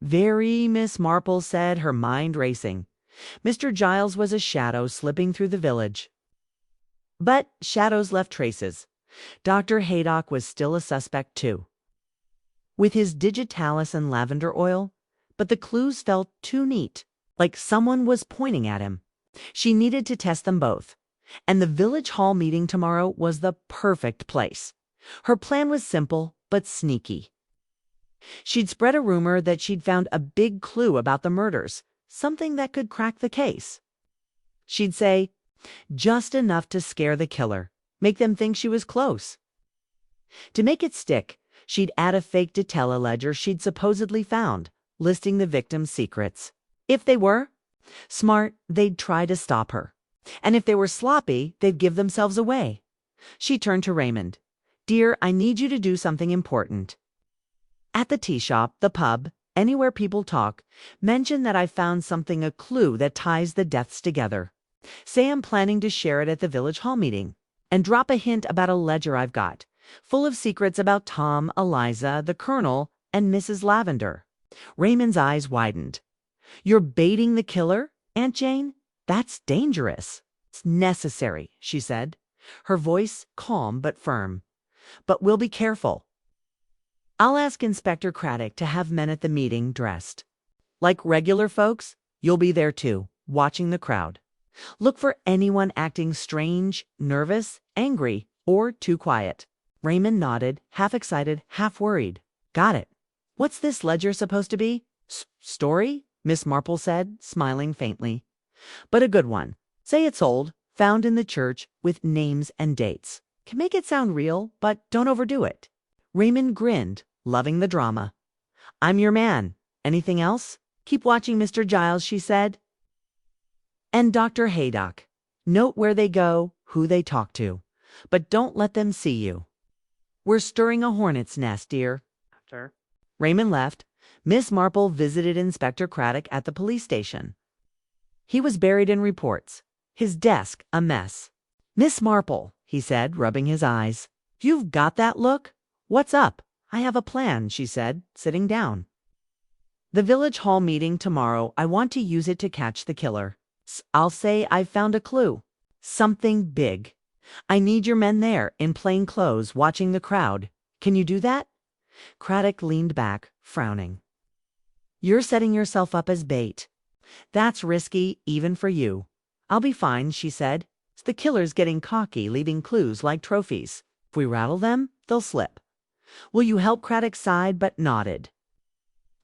"Very," Miss Marple said, her mind racing. Mr. Giles was a shadow slipping through the village. But shadows left traces. Dr. Haydock was still a suspect, too, with his digitalis and lavender oil, but the clues felt too neat, like someone was pointing at him. She needed to test them both, and the village hall meeting tomorrow was the perfect place. Her plan was simple but sneaky. She'd spread a rumor that she'd found a big clue about the murders, something that could crack the case. She'd say, just enough to scare the killer, make them think she was close. To make it stick, she'd add a fake Detella ledger she'd supposedly found, listing the victim's secrets. If they were smart, they'd try to stop her. And if they were sloppy, they'd give themselves away. She turned to Raymond. "Dear, I need you to do something important. At the tea shop, the pub, anywhere people talk, mention that I found something, a clue that ties the deaths together. Say I'm planning to share it at the village hall meeting. And drop a hint about a ledger I've got, full of secrets about Tom, Eliza, the Colonel, and Mrs. Lavender." Raymond's eyes widened. "You're baiting the killer, Aunt Jane? That's dangerous." "It's necessary," she said, her voice calm but firm. "But we'll be careful. I'll ask Inspector Craddock to have men at the meeting dressed like regular folks. You'll be there too, watching the crowd. Look for anyone acting strange, nervous, angry, or too quiet." Raymond nodded, half excited, half worried. "Got it. What's this ledger supposed to be?" Story?" Miss Marple said, smiling faintly. "But a good one. Say it's old, found in the church, with names and dates. Can make it sound real, but don't overdo it." Raymond grinned, loving the drama. "I'm your man. Anything else?" "Keep watching Mr. Giles," she said. "And Dr. Haydock. Note where they go, who they talk to. But don't let them see you. We're stirring a hornet's nest, dear." After Raymond left, Miss Marple visited Inspector Craddock at the police station. He was buried in reports, his desk a mess. "Miss Marple," he said, rubbing his eyes. "You've got that look? What's up?" "I have a plan," she said, sitting down. "The village hall meeting tomorrow. I want to use it to catch the killer. I'll say I've found a clue. Something big. I need your men there, in plain clothes, watching the crowd. Can you do that?" Craddock leaned back, frowning. "You're setting yourself up as bait. That's risky, even for you." "I'll be fine," she said. "The killer's getting cocky, leaving clues like trophies. If we rattle them, they'll slip." "Will you help?" Craddock sighed, but nodded.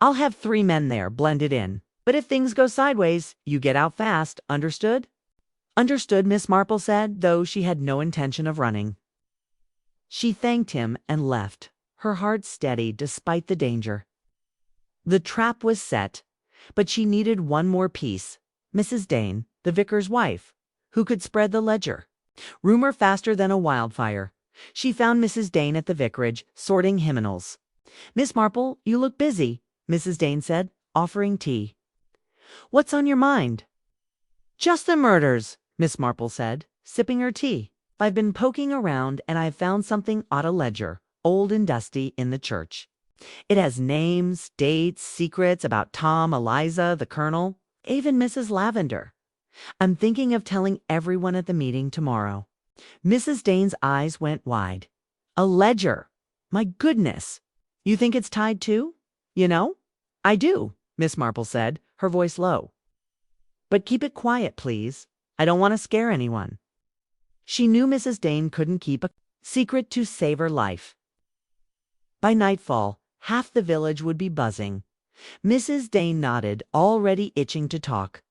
"I'll have 3 men there, blended in. But if things go sideways, you get out fast. Understood?" "Understood," Miss Marple said, though she had no intention of running. She thanked him and left, her heart steady despite the danger. The trap was set, but she needed one more piece, Mrs. Dane, the vicar's wife, who could spread the ledger. Rumor faster than a wildfire. She found Mrs. Dane at the vicarage, sorting hymnals. "Miss Marple, you look busy," Mrs. Dane said, offering tea. "What's on your mind?" "Just the murders," Miss Marple said, sipping her tea. "I've been poking around and I've found something on a ledger, old and dusty, in the church. It has names, dates, secrets about Tom, Eliza, the Colonel, even Mrs. Lavender. I'm thinking of telling everyone at the meeting tomorrow." Mrs. Dane's eyes went wide. "A ledger! My goodness! You think it's tied too? You know?" "I do," Miss Marple said, her voice low. "But keep it quiet, please. I don't want to scare anyone." She knew Mrs. Dane couldn't keep a secret to save her life. By nightfall, half the village would be buzzing. Mrs. Dane nodded, already itching to talk.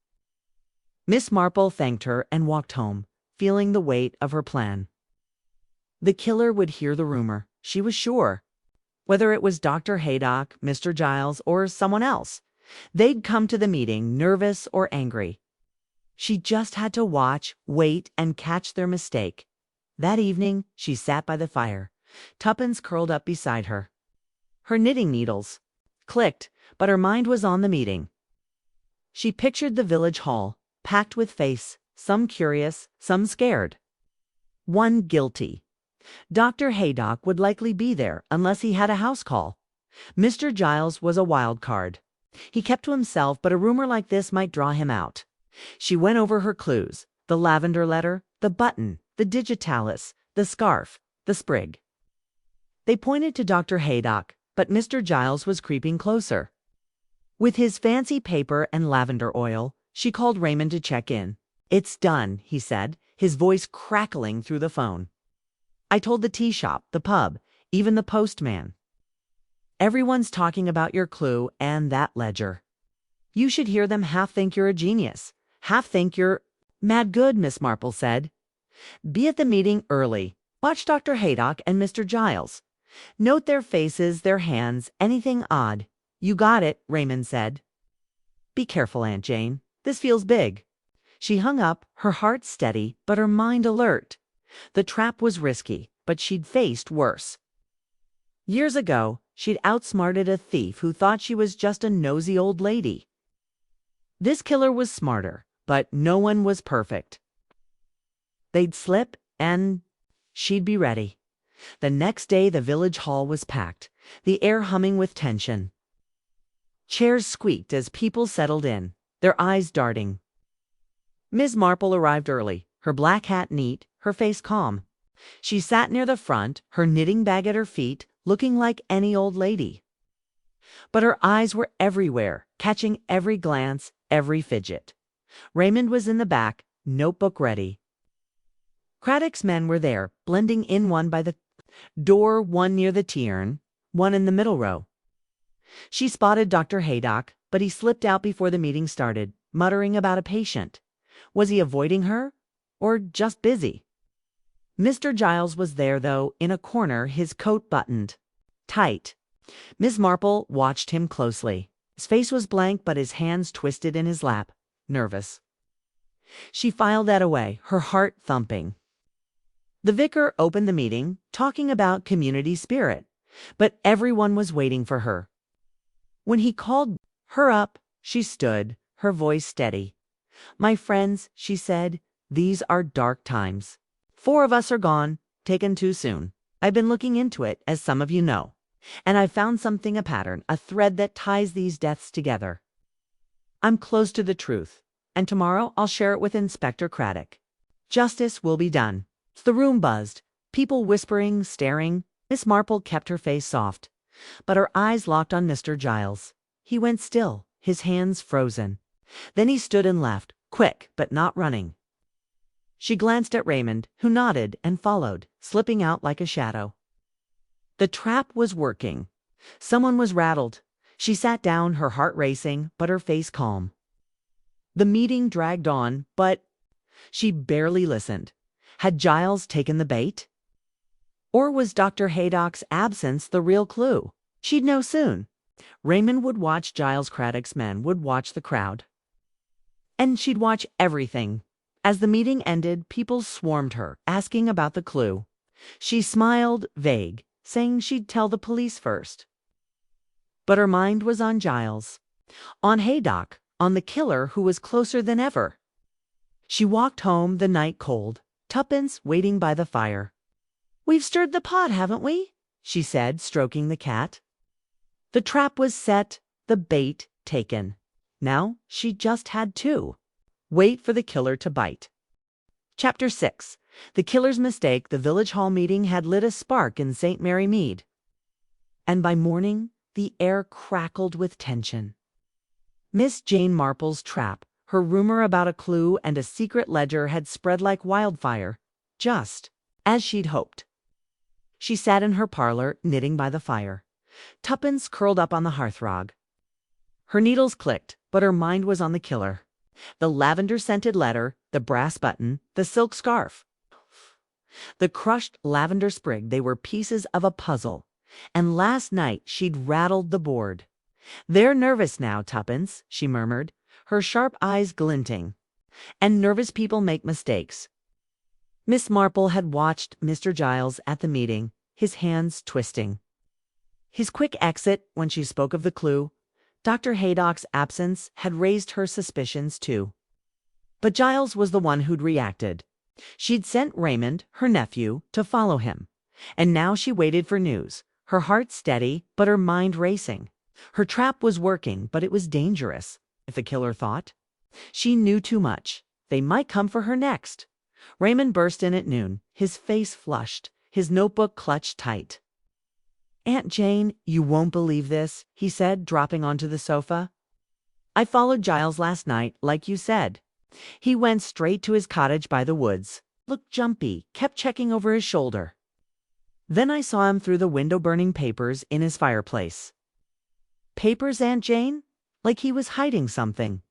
Miss Marple thanked her and walked home, feeling the weight of her plan. The killer would hear the rumor, she was sure. Whether it was Dr. Haydock, Mr. Giles, or someone else, they'd come to the meeting, nervous or angry. She just had to watch, wait, and catch their mistake. That evening, she sat by the fire, Tuppence curled up beside her. Her knitting needles clicked, but her mind was on the meeting. She pictured the village hall, packed with faces, some curious, some scared. One guilty. Dr. Haydock would likely be there unless he had a house call. Mr. Giles was a wild card. He kept to himself, but a rumor like this might draw him out. She went over her clues: the lavender letter, the button, the digitalis, the scarf, the sprig. They pointed to Dr. Haydock, but Mr. Giles was creeping closer. With his fancy paper and lavender oil, she called Raymond to check in. "It's done," he said, his voice crackling through the phone. "I told the tea shop, the pub, even the postman. Everyone's talking about your clue and that ledger. You should hear them half think you're a genius, half think you're mad good," Miss Marple said. "Be at the meeting early. Watch Dr. Haydock and Mr. Giles. Note their faces, their hands, anything odd." "You got it," Raymond said. "Be careful, Aunt Jane. This feels big." She hung up, her heart steady, but her mind alert. The trap was risky, but she'd faced worse. Years ago, she'd outsmarted a thief who thought she was just a nosy old lady. This killer was smarter, but no one was perfect. They'd slip, and she'd be ready. The next day, the village hall was packed, the air humming with tension. Chairs squeaked as people settled in, their eyes darting. Miss Marple arrived early, her black hat neat, her face calm. She sat near the front, her knitting bag at her feet, looking like any old lady. But her eyes were everywhere, catching every glance, every fidget. Raymond was in the back, notebook ready. Craddock's men were there, blending in, one by the door, one near the tea urn, one in the middle row. She spotted Dr. Haydock, but he slipped out before the meeting started, muttering about a patient. Was he avoiding her, or just busy? Mr. Giles was there, though, in a corner, his coat buttoned tight. Miss Marple watched him closely. His face was blank, but his hands twisted in his lap, nervous. She filed that away, her heart thumping. The vicar opened the meeting, talking about community spirit, but everyone was waiting for her. When he called her up, she stood, her voice steady. "My friends," she said, "these are dark times. 4 of us are gone, taken too soon. I've been looking into it, as some of you know, and I've found something, a pattern, a thread that ties these deaths together. I'm close to the truth, and tomorrow I'll share it with Inspector Craddock. Justice will be done." The room buzzed, people whispering, staring. Miss Marple kept her face soft, but her eyes locked on Mr. Giles. He went still, his hands frozen. Then he stood and left, quick but not running. She glanced at Raymond, who nodded and followed, slipping out like a shadow. The trap was working. Someone was rattled. She sat down, her heart racing, but her face calm. The meeting dragged on, but she barely listened. Had Giles taken the bait? Or was Dr. Haydock's absence the real clue? She'd know soon. Raymond would watch Giles Craddock's men would watch the crowd. And she'd watch everything. As the meeting ended, people swarmed her, asking about the clue. She smiled, vague, saying she'd tell the police first. But her mind was on Giles, on Haydock, on the killer who was closer than ever. She walked home, the night cold, Tuppence waiting by the fire. "We've stirred the pot, haven't we?" she said, stroking the cat. The trap was set, the bait taken. Now she just had to wait for the killer to bite. Chapter 6. The Killer's Mistake. The village hall meeting had lit a spark in St. Mary Mead. And by morning, the air crackled with tension. Miss Jane Marple's trap, her rumor about a clue and a secret ledger had spread like wildfire, just as she'd hoped. She sat in her parlor, knitting by the fire. Tuppence curled up on the hearthrug. Her needles clicked, but her mind was on the killer. The lavender-scented letter, the brass button, the silk scarf. The crushed lavender sprig, they were pieces of a puzzle. And last night she'd rattled the board. "They're nervous now, Tuppence," she murmured, her sharp eyes glinting. "And nervous people make mistakes." Miss Marple had watched Mr. Giles at the meeting, his hands twisting. His quick exit when she spoke of the clue, Dr. Haydock's absence, had raised her suspicions too. But Giles was the one who'd reacted. She'd sent Raymond, her nephew, to follow him. And now she waited for news, her heart steady, but her mind racing. Her trap was working, but it was dangerous, if the killer thought. She knew too much. They might come for her next. Raymond burst in at noon, his face flushed, his notebook clutched tight. "Aunt Jane, you won't believe this," he said, dropping onto the sofa. "I followed Giles last night, like you said. He went straight to his cottage by the woods, looked jumpy, kept checking over his shoulder. Then I saw him through the window burning papers in his fireplace." "Papers, Aunt Jane? Like he was hiding something."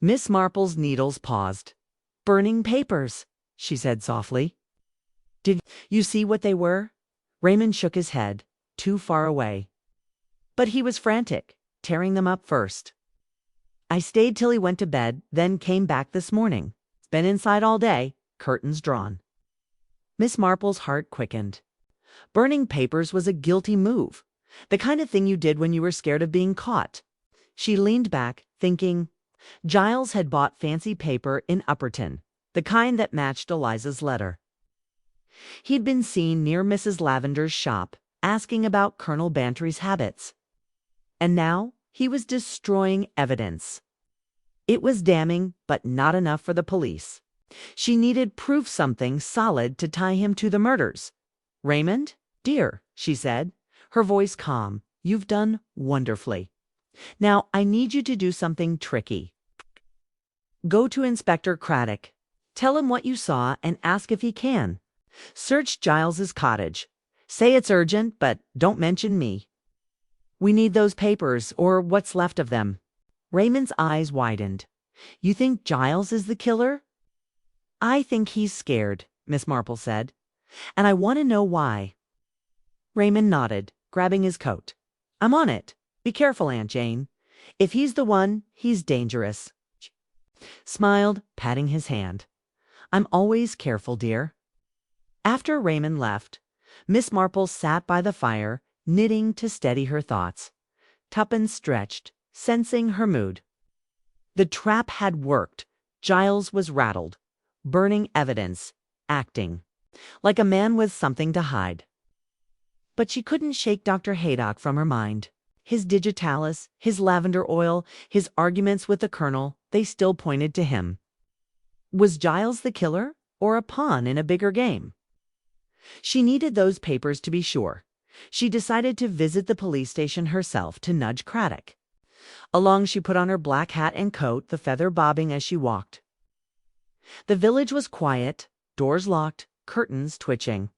Miss Marple's needles paused. "Burning papers," she said softly. "Did you see what they were?" Raymond shook his head, too far away. But he was frantic, tearing them up first. "I stayed till he went to bed, then came back this morning. Been inside all day, curtains drawn." Miss Marple's heart quickened. Burning papers was a guilty move, the kind of thing you did when you were scared of being caught. She leaned back, thinking. Giles had bought fancy paper in Upperton, the kind that matched Eliza's letter. He'd been seen near Mrs. Lavender's shop, asking about Colonel Bantry's habits. And now he was destroying evidence. It was damning, but not enough for the police. She needed proof, something solid to tie him to the murders. "Raymond, dear," she said, her voice calm, "you've done wonderfully. Now I need you to do something tricky. Go to Inspector Craddock. Tell him what you saw and ask if he can. Search Giles's cottage. Say it's urgent, but don't mention me. We need those papers, or what's left of them." Raymond's eyes widened. "You think Giles is the killer?" "I think he's scared," Miss Marple said. "And I want to know why." Raymond nodded, grabbing his coat. "I'm on it. Be careful, Aunt Jane. If he's the one, he's dangerous." Smiled, patting his hand. "I'm always careful, dear." After Raymond left, Miss Marple sat by the fire, knitting to steady her thoughts. Tuppence stretched, sensing her mood. The trap had worked. Giles was rattled. Burning evidence. Acting. Like a man with something to hide. But she couldn't shake Dr. Haydock from her mind. His digitalis, his lavender oil, his arguments with the colonel, they still pointed to him. Was Giles the killer, or a pawn in a bigger game? She needed those papers to be sure. She decided to visit the police station herself to nudge Craddock. Along she put on her black hat and coat, the feather bobbing as she walked. The village was quiet, doors locked, curtains twitching.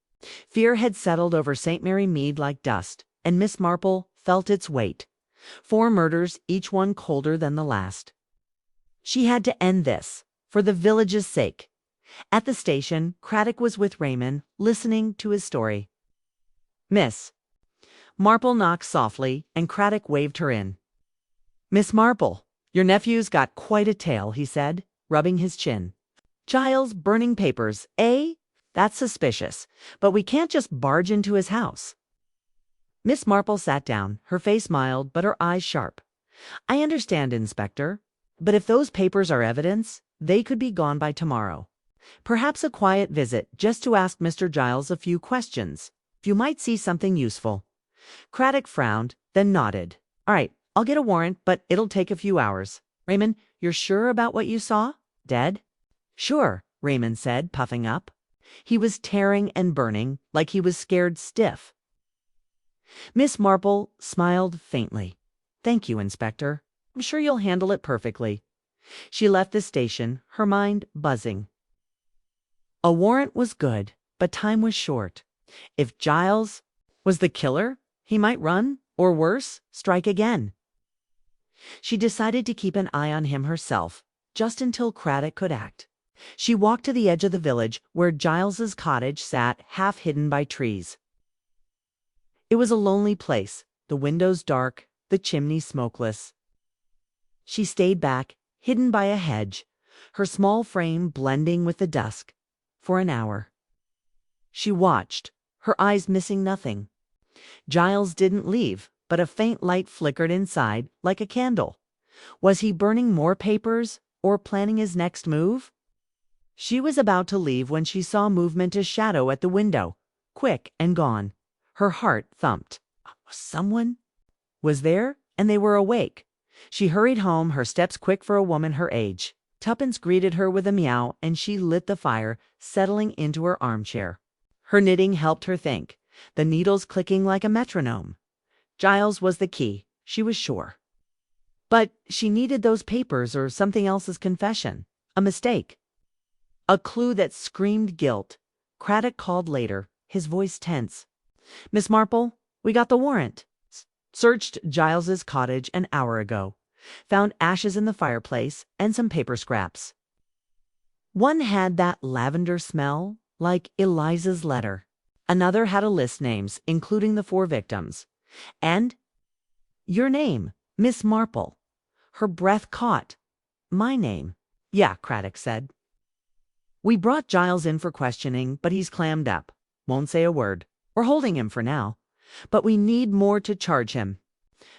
Fear had settled over St. Mary Mead like dust, and Miss Marple felt its weight. 4 murders, each one colder than the last. She had to end this, for the village's sake. At the station, Craddock was with Raymond, listening to his story. Miss Marple knocked softly, and Craddock waved her in. Miss Marple, your nephew's got quite a tale, he said, rubbing his chin. Giles burning papers, eh? That's suspicious, but we can't just barge into his house. Miss Marple sat down, her face mild but her eyes sharp. I understand, Inspector, but if those papers are evidence, they could be gone by tomorrow. Perhaps a quiet visit just to ask Mr. Giles a few questions. You might see something useful. Craddock frowned, then nodded. All right, I'll get a warrant, but it'll take a few hours. Raymond, you're sure about what you saw? Dead? Sure, Raymond said, puffing up. He was tearing and burning, like he was scared stiff. Miss Marple smiled faintly. Thank you, Inspector. I'm sure you'll handle it perfectly. She left the station, her mind buzzing. A warrant was good, but time was short. If Giles was the killer, he might run, or worse, strike again. She decided to keep an eye on him herself, just until Craddock could act. She walked to the edge of the village where Giles's cottage sat half hidden by trees. It was a lonely place, the windows dark, the chimney smokeless. She stayed back, hidden by a hedge, her small frame blending with the dusk, for an hour. She watched, her eyes missing nothing. Giles didn't leave, but a faint light flickered inside like a candle. Was he burning more papers or planning his next move? She was about to leave when she saw movement as shadow at the window, quick and gone. Her heart thumped. Someone was there, and they were awake. She hurried home, her steps quick for a woman her age. Tuppence greeted her with a meow, and she lit the fire, settling into her armchair. Her knitting helped her think, the needles clicking like a metronome. Giles was the key, she was sure. But she needed those papers or something else's confession. A mistake. A clue that screamed guilt. Craddock called later, his voice tense. Miss Marple, we got the warrant. Searched Giles's cottage an hour ago. Found ashes in the fireplace and some paper scraps. One had that lavender smell, like Eliza's letter. Another had a list names, including the 4 victims. And your name, Miss Marple. Her breath caught. My name. Yeah, Craddock said. We brought Giles in for questioning, but he's clammed up. Won't say a word. We're holding him for now. But we need more to charge him.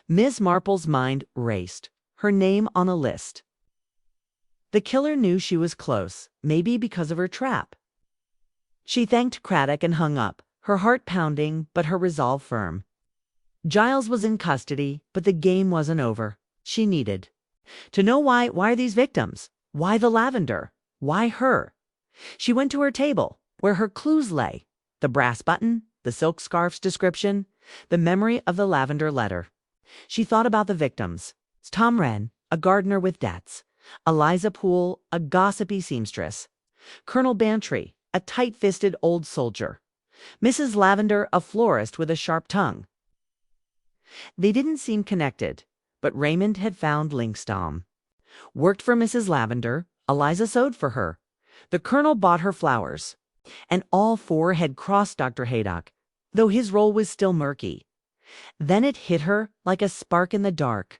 Miss Marple's mind raced. Her name on a list. The killer knew she was close, maybe because of her trap. She thanked Craddock and hung up, her heart pounding, but her resolve firm. Giles was in custody, but the game wasn't over. She needed to know why are these victims? Why the lavender? Why her? She went to her table, where her clues lay. The brass button, the silk scarf's description, the memory of the lavender letter. She thought about the victims. Tom Wren, a gardener with debts. Eliza Poole, a gossipy seamstress. Colonel Bantry, a tight-fisted old soldier. Mrs. Lavender, a florist with a sharp tongue. They didn't seem connected, but Raymond had found links. Tom worked for Mrs. Lavender. Eliza sewed for her. The colonel bought her flowers. And all 4 had crossed Dr. Haydock, though his role was still murky. Then it hit her like a spark in the dark.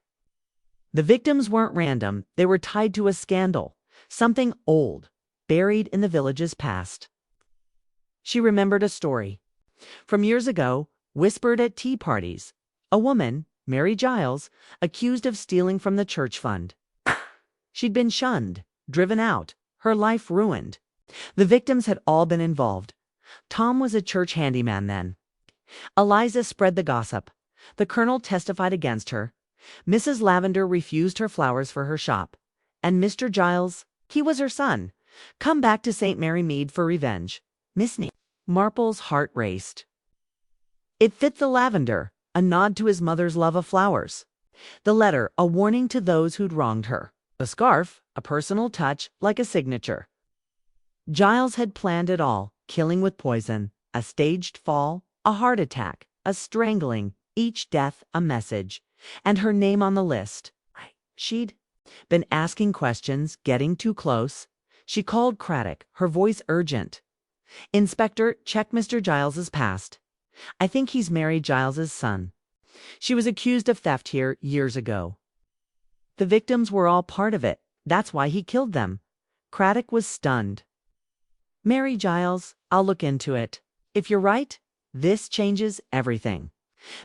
The victims weren't random. They were tied to a scandal, something old, buried in the village's past. She remembered a story from years ago, whispered at tea parties. A woman, Mary Giles, accused of stealing from the church fund. She'd been shunned, driven out, her life ruined. The victims had all been involved. Tom was a church handyman then. Eliza spread the gossip. The colonel testified against her. Mrs. Lavender refused her flowers for her shop. And Mr. Giles, he was her son, come back to St. Mary Mead for revenge. Miss Marple's heart raced. It fit the lavender, a nod to his mother's love of flowers. The letter, a warning to those who'd wronged her. The scarf, a personal touch, like a signature. Giles had planned it all, killing with poison, a staged fall, a heart attack, a strangling, each death a message, and her name on the list. She'd been asking questions, getting too close. She called Craddock, her voice urgent. "Inspector, check Mr. Giles's past. I think he's Mary Giles's son. She was accused of theft here years ago. The victims were all part of it. That's why he killed them." Craddock was stunned. "Mary Giles, I'll look into it. If you're right, this changes everything."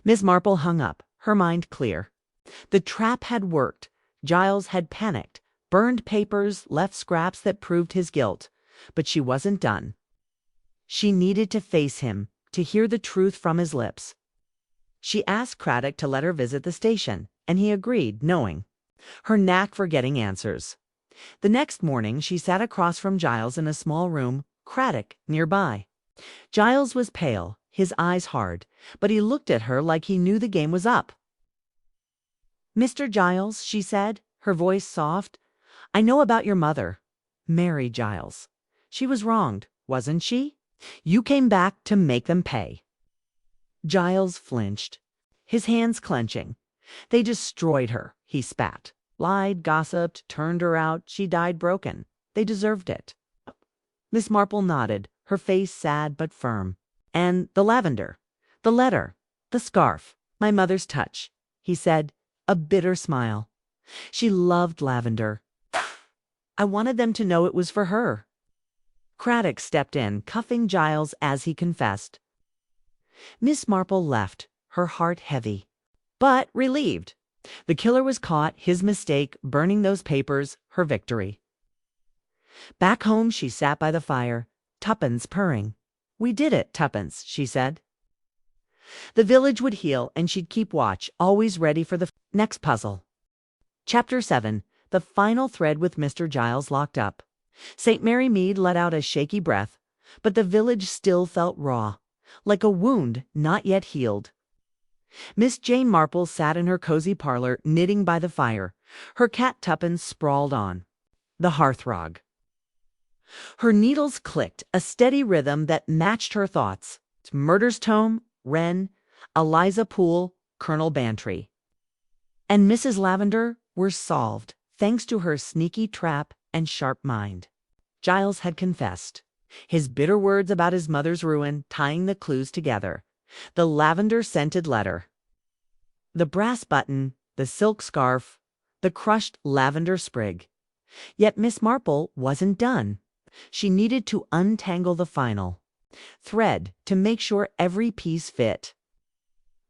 Miss Marple hung up, her mind clear. The trap had worked. Giles had panicked, burned papers, left scraps that proved his guilt. But she wasn't done. She needed to face him, to hear the truth from his lips. She asked Craddock to let her visit the station, and he agreed, knowing her knack for getting answers. The next morning she sat across from Giles in a small room, Craddock nearby. Giles was pale, his eyes hard, but he looked at her like he knew the game was up. "Mr. Giles," she said, her voice soft, "I know about your mother, Mary Giles. She was wronged, wasn't she? You came back to make them pay." Giles flinched, his hands clenching. "They destroyed her," he spat. "Lied, gossiped, turned her out. She died broken. They deserved it." Miss Marple nodded, her face sad but firm. "And the lavender, the letter, the scarf, my mother's touch," he said, a bitter smile. "She loved lavender. I wanted them to know it was for her." Craddock stepped in, cuffing Giles as he confessed. Miss Marple left, her heart heavy, but relieved. The killer was caught, his mistake, burning those papers, her victory. Back home she sat by the fire, Tuppence purring. "We did it, Tuppence," she said. The village would heal, and she'd keep watch, always ready for the next puzzle. Chapter 7. The final thread with Mr. Giles locked up. St. Mary Mead let out a shaky breath, but the village still felt raw, like a wound not yet healed. Miss Jane Marple sat in her cozy parlor, knitting by the fire. Her cat Tuppence sprawled on the hearthrug. Her needles clicked, a steady rhythm that matched her thoughts. Murder's Tome, Wren, Eliza Poole, Colonel Bantry. And Mrs. Lavender were solved, thanks to her sneaky trap and sharp mind. Giles had confessed. His bitter words about his mother's ruin, tying the clues together. The lavender-scented letter. The brass button, the silk scarf, the crushed lavender sprig. Yet Miss Marple wasn't done. She needed to untangle the final thread to make sure every piece fit.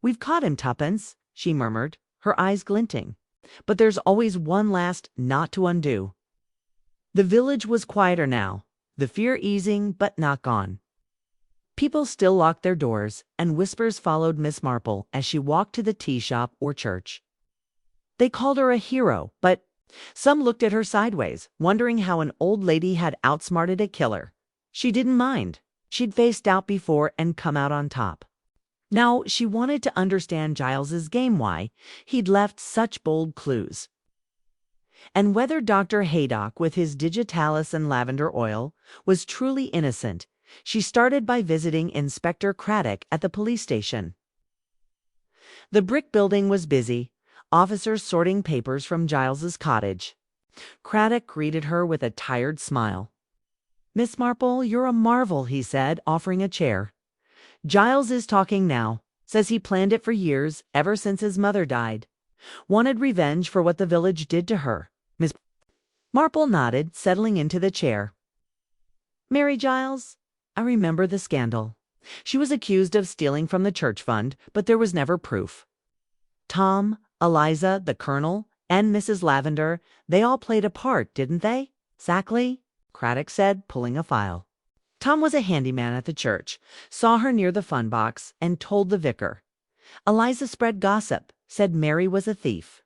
"We've caught him, Tuppence," she murmured, her eyes glinting. "But there's always one last knot to undo." The village was quieter now, the fear easing but not gone. People still locked their doors, and whispers followed Miss Marple as she walked to the tea shop or church. They called her a hero, but some looked at her sideways, wondering how an old lady had outsmarted a killer. She didn't mind. She'd faced doubt before and come out on top. Now she wanted to understand Giles's game, why he'd left such bold clues. And whether Dr. Haydock, with his digitalis and lavender oil, was truly innocent. She started by visiting Inspector Craddock at the police station. The brick building was busy, officers sorting papers from Giles's cottage. Craddock greeted her with a tired smile. "Miss Marple, you're a marvel," he said, offering a chair. "Giles is talking now. Says he planned it for years, ever since his mother died. Wanted revenge for what the village did to her." Miss Marple nodded, settling into the chair. "Mary Giles? I remember the scandal. She was accused of stealing from the church fund, but there was never proof. Tom, Eliza, the Colonel, and Mrs. Lavender, they all played a part, didn't they?" "Exactly," Craddock said, pulling a file. "Tom was a handyman at the church, saw her near the fund box, and told the vicar. Eliza spread gossip, said Mary was a thief.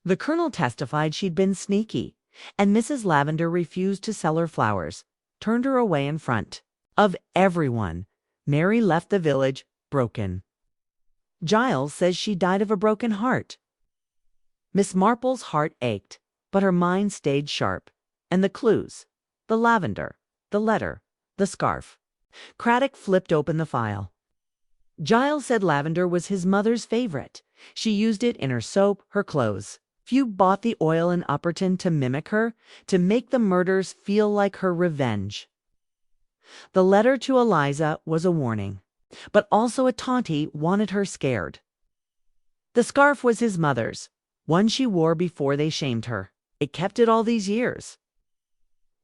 The Colonel testified she'd been sneaky, and Mrs. Lavender refused to sell her flowers, turned her away in front of everyone. Mary left the village broken. Giles says she died of a broken heart." Miss Marple's heart ached, but her mind stayed sharp. And the clues, the lavender, the letter, the scarf. Craddock flipped open the file. Giles said lavender was his mother's favorite. She used it in her soap, her clothes. Few bought the oil in Upperton to mimic her, to make the murders feel like her revenge. The letter to Eliza was a warning, but also a taunt. He wanted her scared. The scarf was his mother's, one she wore before they shamed her. It kept it all these years.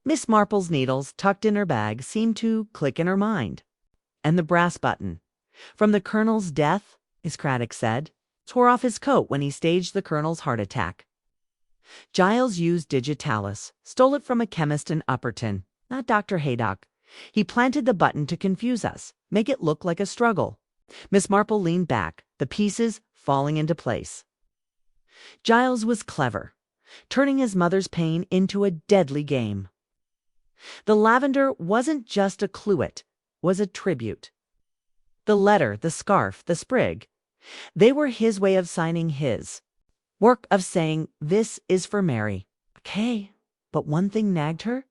Miss Marple's needles, tucked in her bag, seemed to click in her mind. And the brass button. From the Colonel's death, as Craddock said, tore off his coat when he staged the Colonel's heart attack. Giles used digitalis, stole it from a chemist in Upperton, not Dr. Haydock. He planted the button to confuse us, make it look like a struggle. Miss Marple leaned back, the pieces falling into place. Giles was clever, turning his mother's pain into a deadly game. The lavender wasn't just a clue, it was a tribute. The letter, the scarf, the sprig, they were his way of signing his work, of saying, this is for Mary. Okay, but one thing nagged her.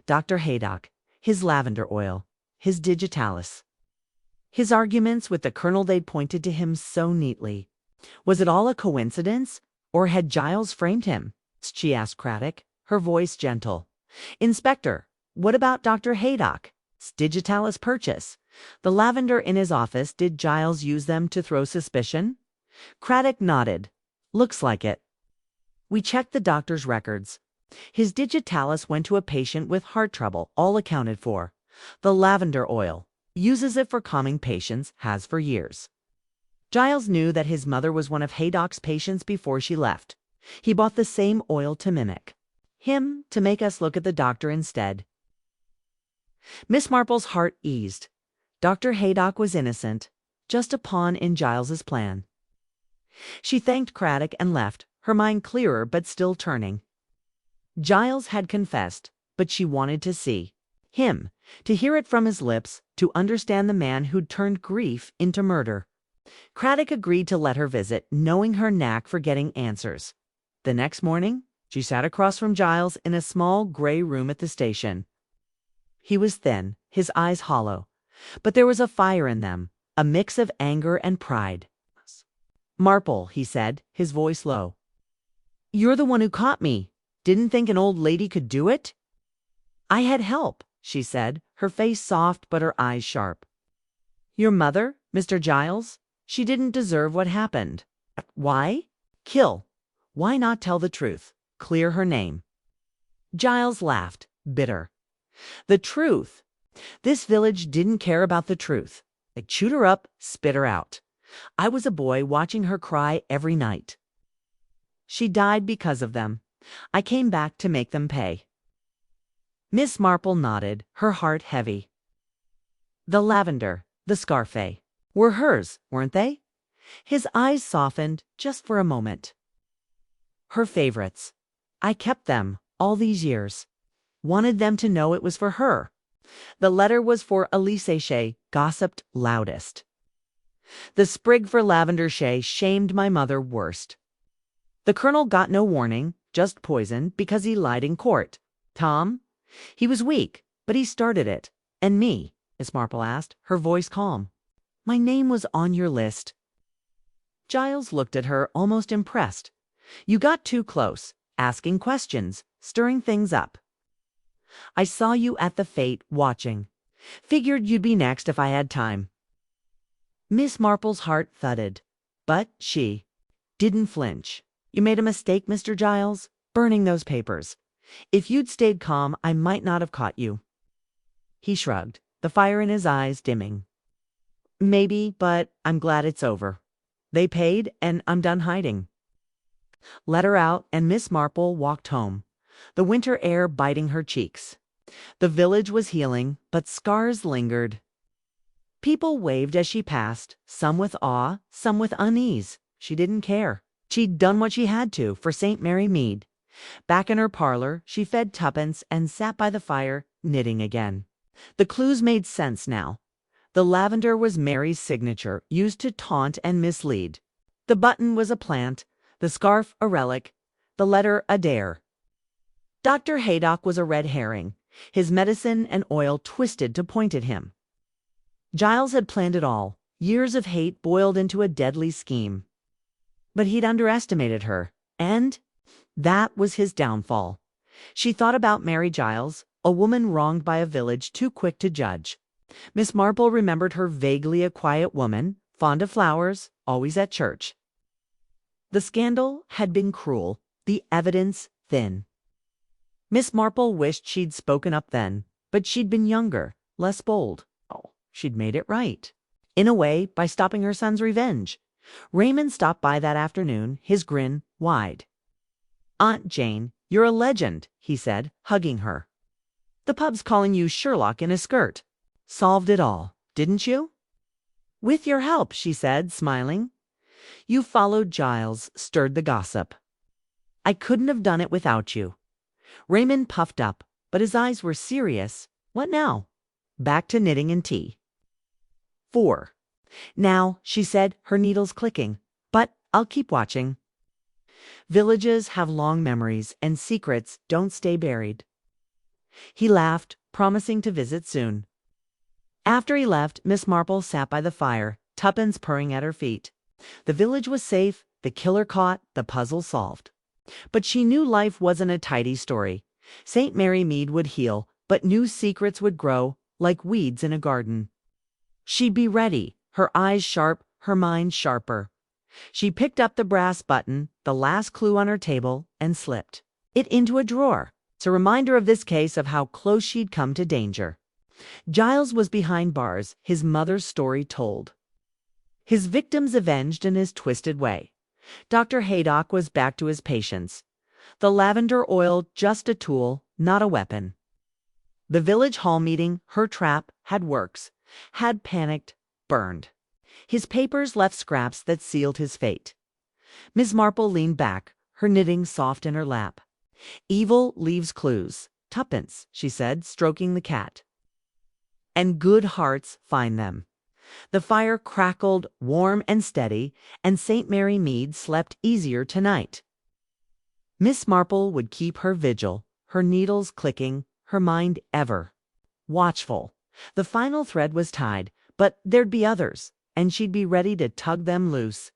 Dr. Haydock, his lavender oil, his digitalis. His arguments with the Colonel, they'd pointed to him so neatly. Was it all a coincidence, or had Giles framed him? She asked Craddock, her voice gentle. Inspector, what about Dr. Haydock's digitalis purchase? The lavender in his office, did Giles use them to throw suspicion? Craddock nodded. Looks like it. We checked the doctor's records. His digitalis went to a patient with heart trouble, all accounted for. The lavender oil, uses it for calming patients, has for years. Giles knew that his mother was one of Haydock's patients before she left. He bought the same oil to mimic him, to make us look at the doctor instead. Miss Marple's heart eased. Dr. Haydock was innocent, just a pawn in Giles's plan. She thanked Craddock and left, her mind clearer but still turning. Giles had confessed, but she wanted to see him, to hear it from his lips, to understand the man who'd turned grief into murder. Craddock agreed to let her visit, knowing her knack for getting answers. The next morning, she sat across from Giles in a small gray room at the station. He was thin, his eyes hollow, but there was a fire in them, a mix of anger and pride. Marple, he said, his voice low. You're the one who caught me. Didn't think an old lady could do it? I had help, she said, her face soft but her eyes sharp. Your mother, Mr. Giles? She didn't deserve what happened. Why? Kill. Why not tell the truth? Clear her name. Giles laughed, bitter. The truth. This village didn't care about the truth. They chewed her up, spit her out. I was a boy watching her cry every night. She died because of them. I came back to make them pay. Miss Marple nodded, her heart heavy. The lavender, the scarf, were hers, weren't they? His eyes softened just for a moment. Her favorites. I kept them all these years. Wanted them to know it was for her. The letter was for Elise Shea, gossiped loudest. The sprig for Lavender Shea shamed my mother worst. The Colonel got no warning, just poisoned because he lied in court. Tom? He was weak, but he started it. And me? Miss Marple asked, her voice calm. My name was on your list. Giles looked at her, almost impressed. You got too close, asking questions, stirring things up. I saw you at the fete, watching. Figured you'd be next if I had time. Miss Marple's heart thudded, but she didn't flinch. You made a mistake, Mr. Giles, burning those papers. If you'd stayed calm, I might not have caught you. He shrugged, the fire in his eyes dimming. Maybe, but I'm glad it's over. They paid, and I'm done hiding. Let her out, and Miss Marple walked home, the winter air biting her cheeks. The village was healing, but scars lingered. People waved as she passed, some with awe, some with unease. She didn't care. She'd done what she had to for St. Mary Mead. Back in her parlor, she fed tuppence and sat by the fire, knitting again. The clues made sense now. The lavender was Mary's signature, used to taunt and mislead. The button was a plant, the scarf a relic, the letter a dare. Dr. Haydock was a red herring, his medicine and oil twisted to point at him. Giles had planned it all, years of hate boiled into a deadly scheme. But he'd underestimated her, and That was his downfall. She thought about Mary Giles, a woman wronged by a village too quick to judge. Miss Marple remembered her vaguely a quiet woman, fond of flowers, always at church. The scandal had been cruel, the evidence thin. Miss Marple wished she'd spoken up then, but she'd been younger, less bold. Oh, she'd made it right. In a way, by stopping her son's revenge. Raymond stopped by that afternoon, his grin wide. "Aunt Jane, you're a legend," he said, hugging her. "The pub's calling you Sherlock in a skirt. Solved it all, didn't you?" "With your help," she said, smiling. "You followed Giles, stirred the gossip. I couldn't have done it without you." Raymond puffed up, but his eyes were serious. What now? Back to knitting and tea. 4. "Now," she said, her needles clicking, "but I'll keep watching. Villages have long memories, and secrets don't stay buried." He laughed, promising to visit soon. After he left, Miss Marple sat by the fire, tuppence purring at her feet. The village was safe, the killer caught, the puzzle solved. But she knew life wasn't a tidy story. St. Mary Mead would heal, but new secrets would grow, like weeds in a garden. She'd be ready, her eyes sharp, her mind sharper. She picked up the brass button, the last clue on her table, and slipped it into a drawer. It's a reminder of this case, of how close she'd come to danger. Giles was behind bars, his mother's story told. His victims avenged in his twisted way. Dr. Haydock was back to his patients. The lavender oil just a tool, not a weapon. The village hall meeting, her trap, had works, had panicked, burned. His papers left scraps that sealed his fate. Miss Marple leaned back, her knitting soft in her lap. "Evil leaves clues. Tuppence," she said, stroking the cat. "And good hearts find them." The fire crackled, warm and steady, and St. Mary Mead slept easier tonight. Miss Marple would keep her vigil, her needles clicking, her mind ever watchful. The final thread was tied, but there'd be others, and she'd be ready to tug them loose.